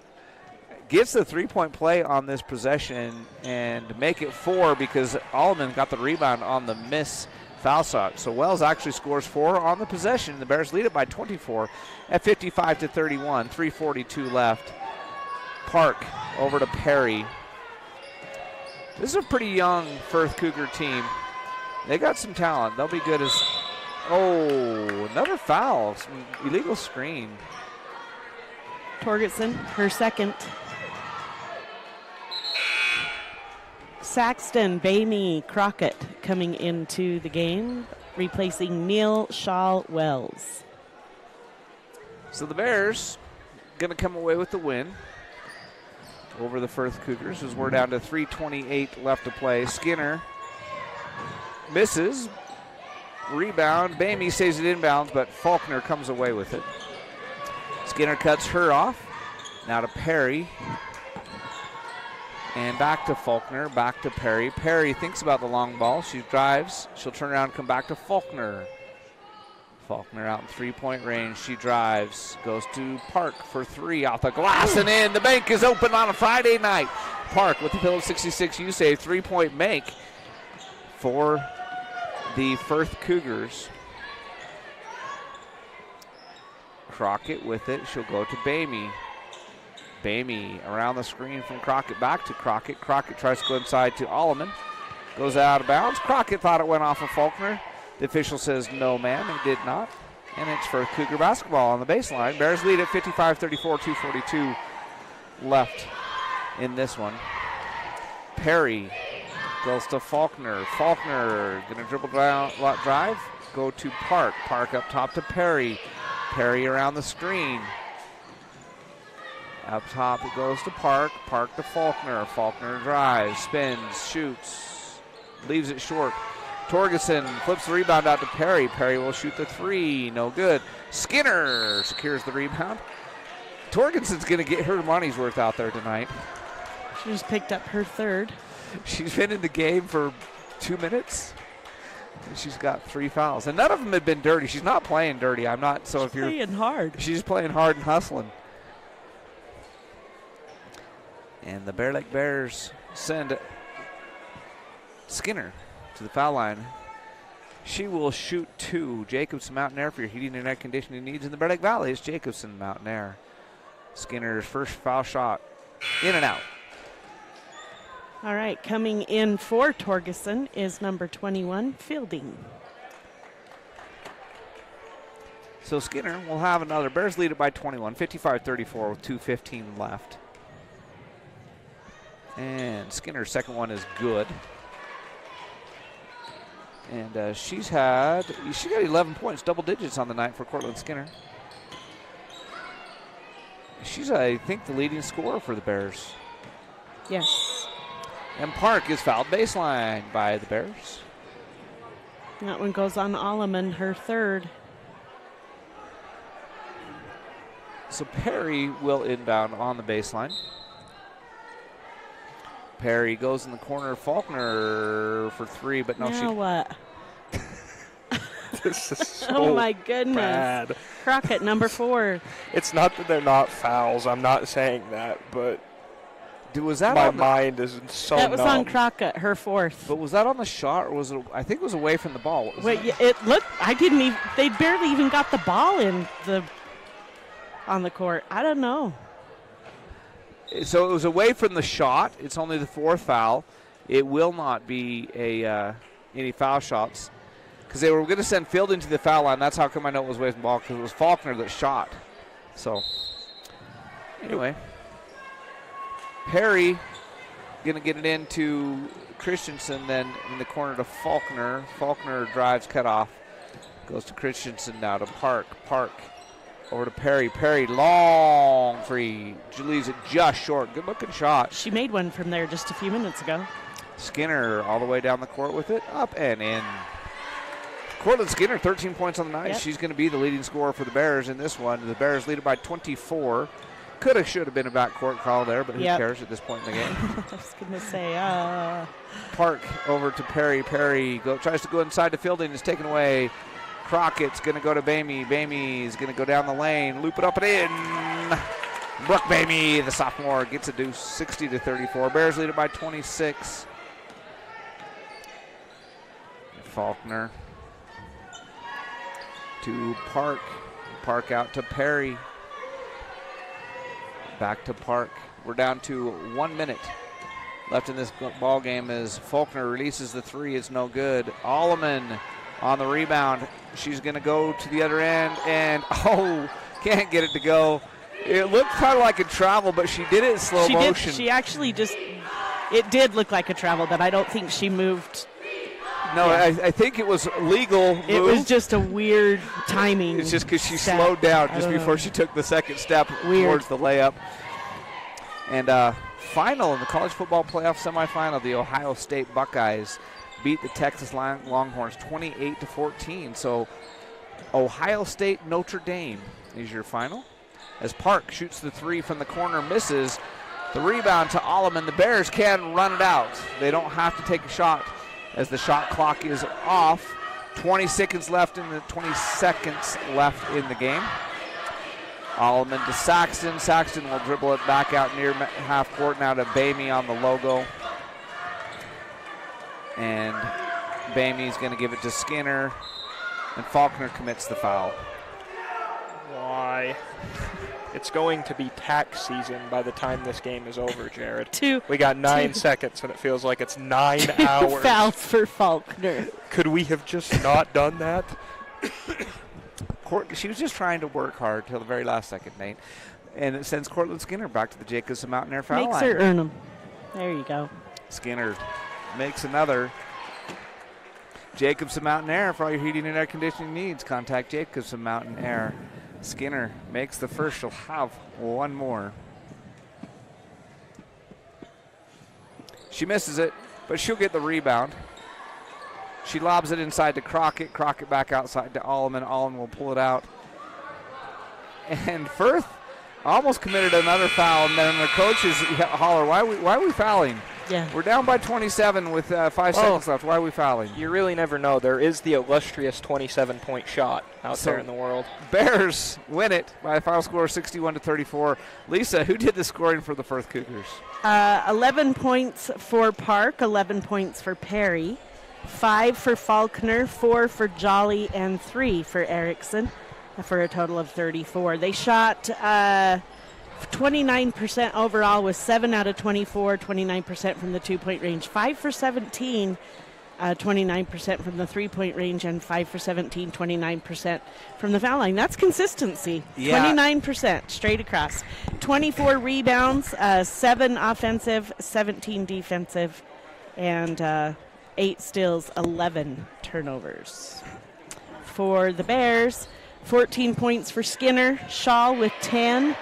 gets the three-point play on this possession and make it four because Allman got the rebound on the miss foul shot. So Wells actually scores four on the possession. The Bears lead it by 24 at 55-31. 3:42 left. Park over to Perry. This is a pretty young Firth Cougar team. They got some talent. They'll be good as... Oh, another foul. Some illegal screen. Torgerson, her second. Saxton, Bamey, Crockett coming into the game, replacing Neal, Shaw, Wells. So the Bears going to come away with the win over the Firth Cougars as we're down to 3:28 left to play. Skinner misses. Rebound. Bamey stays it inbounds, but Faulkner comes away with it. Skinner cuts her off. Now to Perry. And back to Faulkner, back to Perry. Perry thinks about the long ball. She drives. She'll turn around and come back to Faulkner. Faulkner out in three-point range. She drives. Goes to Park for three off the glass and in. The bank is open on a Friday night. Park with the Phillips 66 U-Save three-point make for the Firth Cougars. Crockett with it. She'll go to Bamey. Bamey around the screen from Crockett back to Crockett. Crockett tries to go inside to Alleman. Goes out of bounds. Crockett thought it went off of Faulkner. The official says no, ma'am, it did not. And it's Firth Cougar basketball on the baseline. Bears lead at 55-34, 2:42 left in this one. Perry goes to Faulkner. Faulkner going to dribble down, drive, go to Park. Park up top to Perry. Perry around the screen. Up top it goes to Park. Park to Faulkner. Faulkner drives, spins, shoots, leaves it short. Torgerson flips the rebound out to Perry. Perry will shoot the three. No good. Skinner secures the rebound. Torgerson's going to get her money's worth out there tonight. She just picked up her third. She's been in the game for 2 minutes. And she's got three fouls. And none of them have been dirty. She's not playing dirty. I'm not. So if you're playing hard. She's playing hard and hustling. And the Bear Lake Bears send Skinner to the foul line. She will shoot two. Jacobson Mountain Air for your heating and air conditioning needs in the Bear Lake Valley. It's Jacobson Mountain Air. Skinner's first foul shot in and out. All right, coming in for Torgerson is number 21, Fielding. So Skinner will have another. Bears lead it by 21, 55-34 with 2:15 left. And Skinner's second one is good. And she got 11 points, double digits on the night for Cortland Skinner. She's, I think, the leading scorer for the Bears. Yes. And Park is fouled baseline by the Bears. That one goes on Alleman, her third. So Perry will inbound on the baseline. Perry goes in the corner. Faulkner for three, but no, now what? This is so oh my goodness. bad. Crockett, number 4. It's not that they're not fouls. I'm not saying that, but was that my mind is so That was numb. on Crockett, her 4th. But was that on the shot, or was it? I think it was away from the ball. Wait, it looked. I didn't even. They barely even got the ball on the court. I don't know. So it was away from the shot. It's only the 4th foul. It will not be any foul shots because they were going to send Fielding to the foul line. That's how come I know it was away from the ball, because it was Faulkner that shot. So anyway, Perry going to get it into Christensen, then in the corner to Faulkner. Faulkner drives, cut off, goes to Christensen now to Park. Park over to Perry. Perry, long free. Leaves it just short. Good looking shot. She made one from there just a few minutes ago. Skinner all the way down the court with it. Up and in. Cortland Skinner, 13 points on the night. Yep. She's going to be the leading scorer for the Bears in this one. The Bears lead it by 24. Could have, should have been a backcourt call there, but who cares at this point in the game? I was going to say, Park over to Perry. Perry tries to go inside to Fielding. Is taken away. Crockett's going to go to Bamey. Bamey's going to go down the lane, loop it up and in. Brooke Bamey, the sophomore, gets a deuce, 60-34. Bears lead it by 26. Faulkner to Park. Park out to Perry. Back to Park. We're down to 1 minute left in this ball game as Faulkner releases the three. It's no good. Alleman on the rebound. She's going to go to the other end and, can't get it to go. It looked kind of like a travel, but she did it in slow motion. She actually it did look like a travel, but I don't think she moved. No, yeah. I think it was legal move. It was just a weird timing. It's just because she slowed down just before she took the second step towards the layup. And final in the college football playoff semifinal, the Ohio State Buckeyes beat the Texas Longhorns 28-14. So Ohio State Notre Dame is your final. As Park shoots the three from the corner, misses. The rebound to Alleman. The Bears can run it out. They don't have to take a shot as the shot clock is off. 20 seconds left in the 20 seconds left in the game. Alleman to Saxton. Saxton will dribble it back out near half court now to Bamey on the logo. And Bamey's going to give it to Skinner. And Faulkner commits the foul. Why? It's going to be tax season by the time this game is over, Jared. We got 9 seconds, and it feels like it's 9 hours. Fouls for Faulkner. Could we have just not done that? She was just trying to work hard till the very last second, Nate. And it sends Cortland Skinner back to the Jacobson Mountain Air foul line. Makes her earn them. There you go. Skinner makes another. Jacobson Mountain Air, for all your heating and air conditioning needs, contact Jacobson Mountain Air. Skinner makes the first. She'll have one more. She misses it, but she'll get the rebound. She lobs it inside to Crockett. Crockett back outside to Alleman. Alleman will pull it out. And Firth almost committed another foul, and then the coaches holler, why are we fouling? Yeah. We're down by 27 with 5 seconds left. Why are we fouling? You really never know. There is the illustrious 27-point shot out there in the world. Bears win it by a final score of 61-34. Lisa, who did the scoring for the Firth Cougars? 11 points for Park, 11 points for Perry, 5 for Faulkner, 4 for Jolly, and 3 for Erickson, for a total of 34. They shot 29% overall with 7 out of 24, 29% from the 2-point range, 5 for 17, 29% from the 3-point range, and 5 for 17, 29% from the foul line. That's consistency. Yeah. 29% straight across. 24 rebounds, 7 offensive, 17 defensive, and 8 steals, 11 turnovers. For the Bears, 14 points for Skinner, Shaw with 10,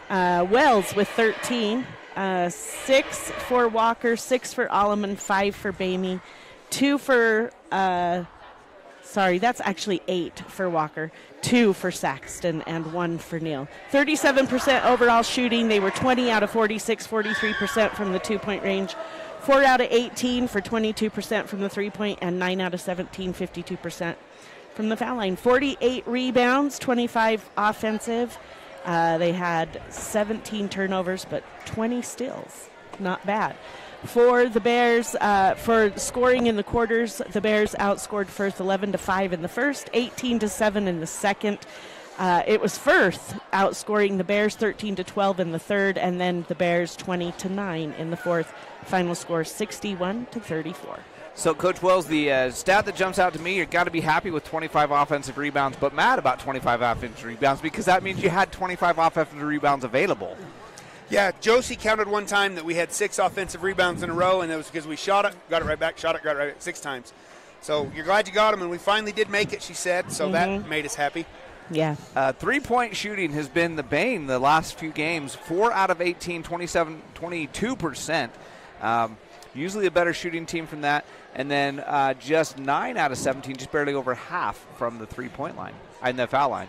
Wells with 13, 6 for Walker, 6 for Alleman, 5 for Bamey, 2 for, that's actually 8 for Walker, 2 for Saxton, and 1 for Neal. 37% overall shooting. They were 20 out of 46, 43% from the 2-point range. 4 out of 18 for 22% from the 3-point, and 9 out of 17, 52% from the foul line. 48 rebounds, 25 offensive. They had 17 turnovers, but 20 steals. Not bad. For the Bears, for scoring in the quarters, the Bears outscored Firth 11-5 in the first, 18-7 in the second. It was Firth outscoring the Bears 13-12 in the third, and then the Bears 20-9 in the fourth. Final score 61-34. So, Coach Wells, the stat that jumps out to me, you've got to be happy with 25 offensive rebounds, but mad about 25 offensive rebounds because that means you had 25 offensive rebounds available. Yeah, Josie counted one time that we had 6 offensive rebounds in a row, and it was because we shot it, got it right back, shot it, got it right back 6 times. So you're glad you got them, and we finally did make it, she said, so that made us happy. Yeah. 3-point shooting has been the bane the last few games. 4 out of 18, 22%. Usually a better shooting team from that. And then just 9 out of 17, just barely over half from the 3-point line and the foul line.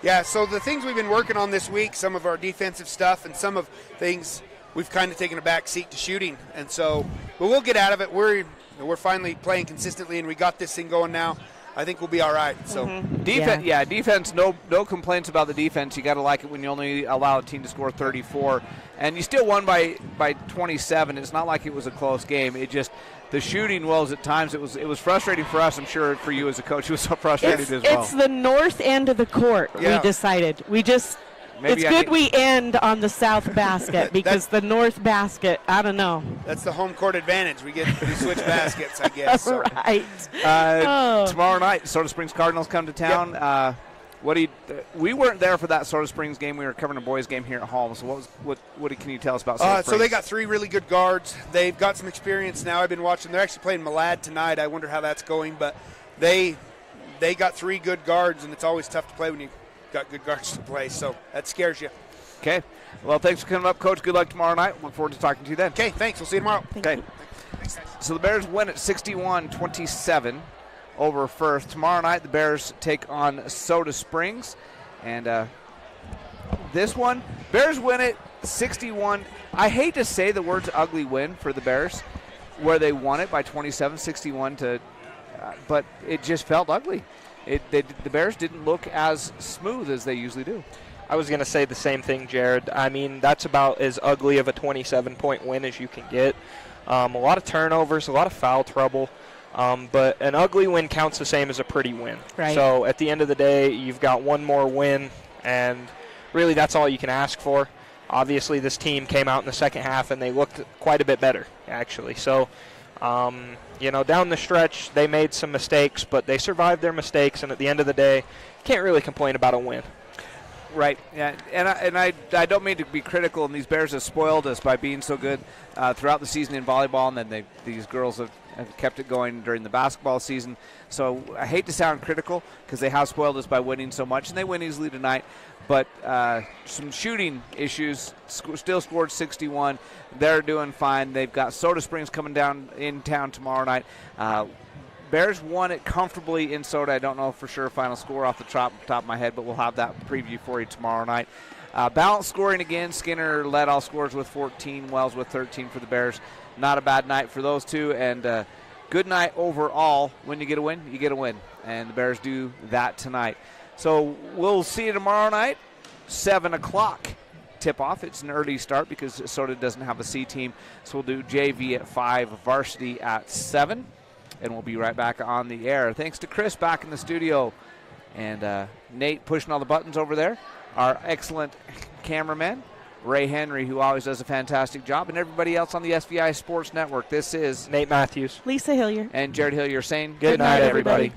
Yeah, so the things we've been working on this week, some of our defensive stuff and some of things we've kind of taken a back seat to shooting. And so, but we'll get out of it. We're finally playing consistently, and we got this thing going now. I think we'll be all right. So defense, no complaints about the defense. You got to like it when you only allow a team to score 34, and you still won by 27. It's not like it was a close game. It just the shooting was at times it was frustrating for us. I'm sure for you as a coach, it was so frustrating as well. It's the north end of the court. Yeah. We decided Maybe it's good we end on the south basket because the north basket, I don't know. That's the home court advantage. We switch baskets, I guess. So. Right. Tomorrow night, Soda Springs Cardinals come to town. Yep. We weren't there for that Soda Springs game. We were covering a boys' game here at home. So what can you tell us about Soda Springs? So they got 3 really good guards. They've got some experience now. I've been watching. They're actually playing Malad tonight. I wonder how that's going. But they got 3 good guards, and it's always tough to play when you got good guards to play, so that scares you. Okay. Well, thanks for coming up, Coach. Good luck tomorrow night. Look forward to talking to you then. Okay, thanks. We'll see you tomorrow. Okay. So the Bears win at 61-27 over Firth. Tomorrow night, the Bears take on Soda Springs. And this one, Bears win it 61. I hate to say the words ugly win for the Bears, where they won it by 27-61 but it just felt ugly. The Bears didn't look as smooth as they usually do. I was going to say the same thing, Jared. I mean, that's about as ugly of a 27-point win as you can get. A lot of turnovers, a lot of foul trouble, but an ugly win counts the same as a pretty win. Right. So at the end of the day, you've got one more win, and really that's all you can ask for. Obviously, this team came out in the second half, and they looked quite a bit better, actually. So, down the stretch, they made some mistakes, but they survived their mistakes, and at the end of the day, can't really complain about a win. Right, yeah, and I don't mean to be critical, and these Bears have spoiled us by being so good throughout the season in volleyball, and then these girls have kept it going during the basketball season. So I hate to sound critical because they have spoiled us by winning so much, and they win easily tonight. But some shooting issues, still scored 61. They're doing fine. They've got Soda Springs coming down in town tomorrow night. Bears won it comfortably in Soda. I don't know for sure final score off the top of my head, but we'll have that preview for you tomorrow night. Balanced scoring again. Skinner led all scorers with 14. Wells with 13 for the Bears. Not a bad night for those two, and good night overall. When you get a win, you get a win, and the Bears do that tonight. So we'll see you tomorrow night, 7 o'clock tip-off. It's an early start because Soda doesn't have a C team, so we'll do JV at 5, varsity at 7, and we'll be right back on the air. Thanks to Chris back in the studio, and Nate pushing all the buttons over there, our excellent cameraman, Ray Henry, who always does a fantastic job, and everybody else on the SVI Sports Network. This is Nate Matthews, Lisa Hillier, and Jared Hillier saying good night, everybody.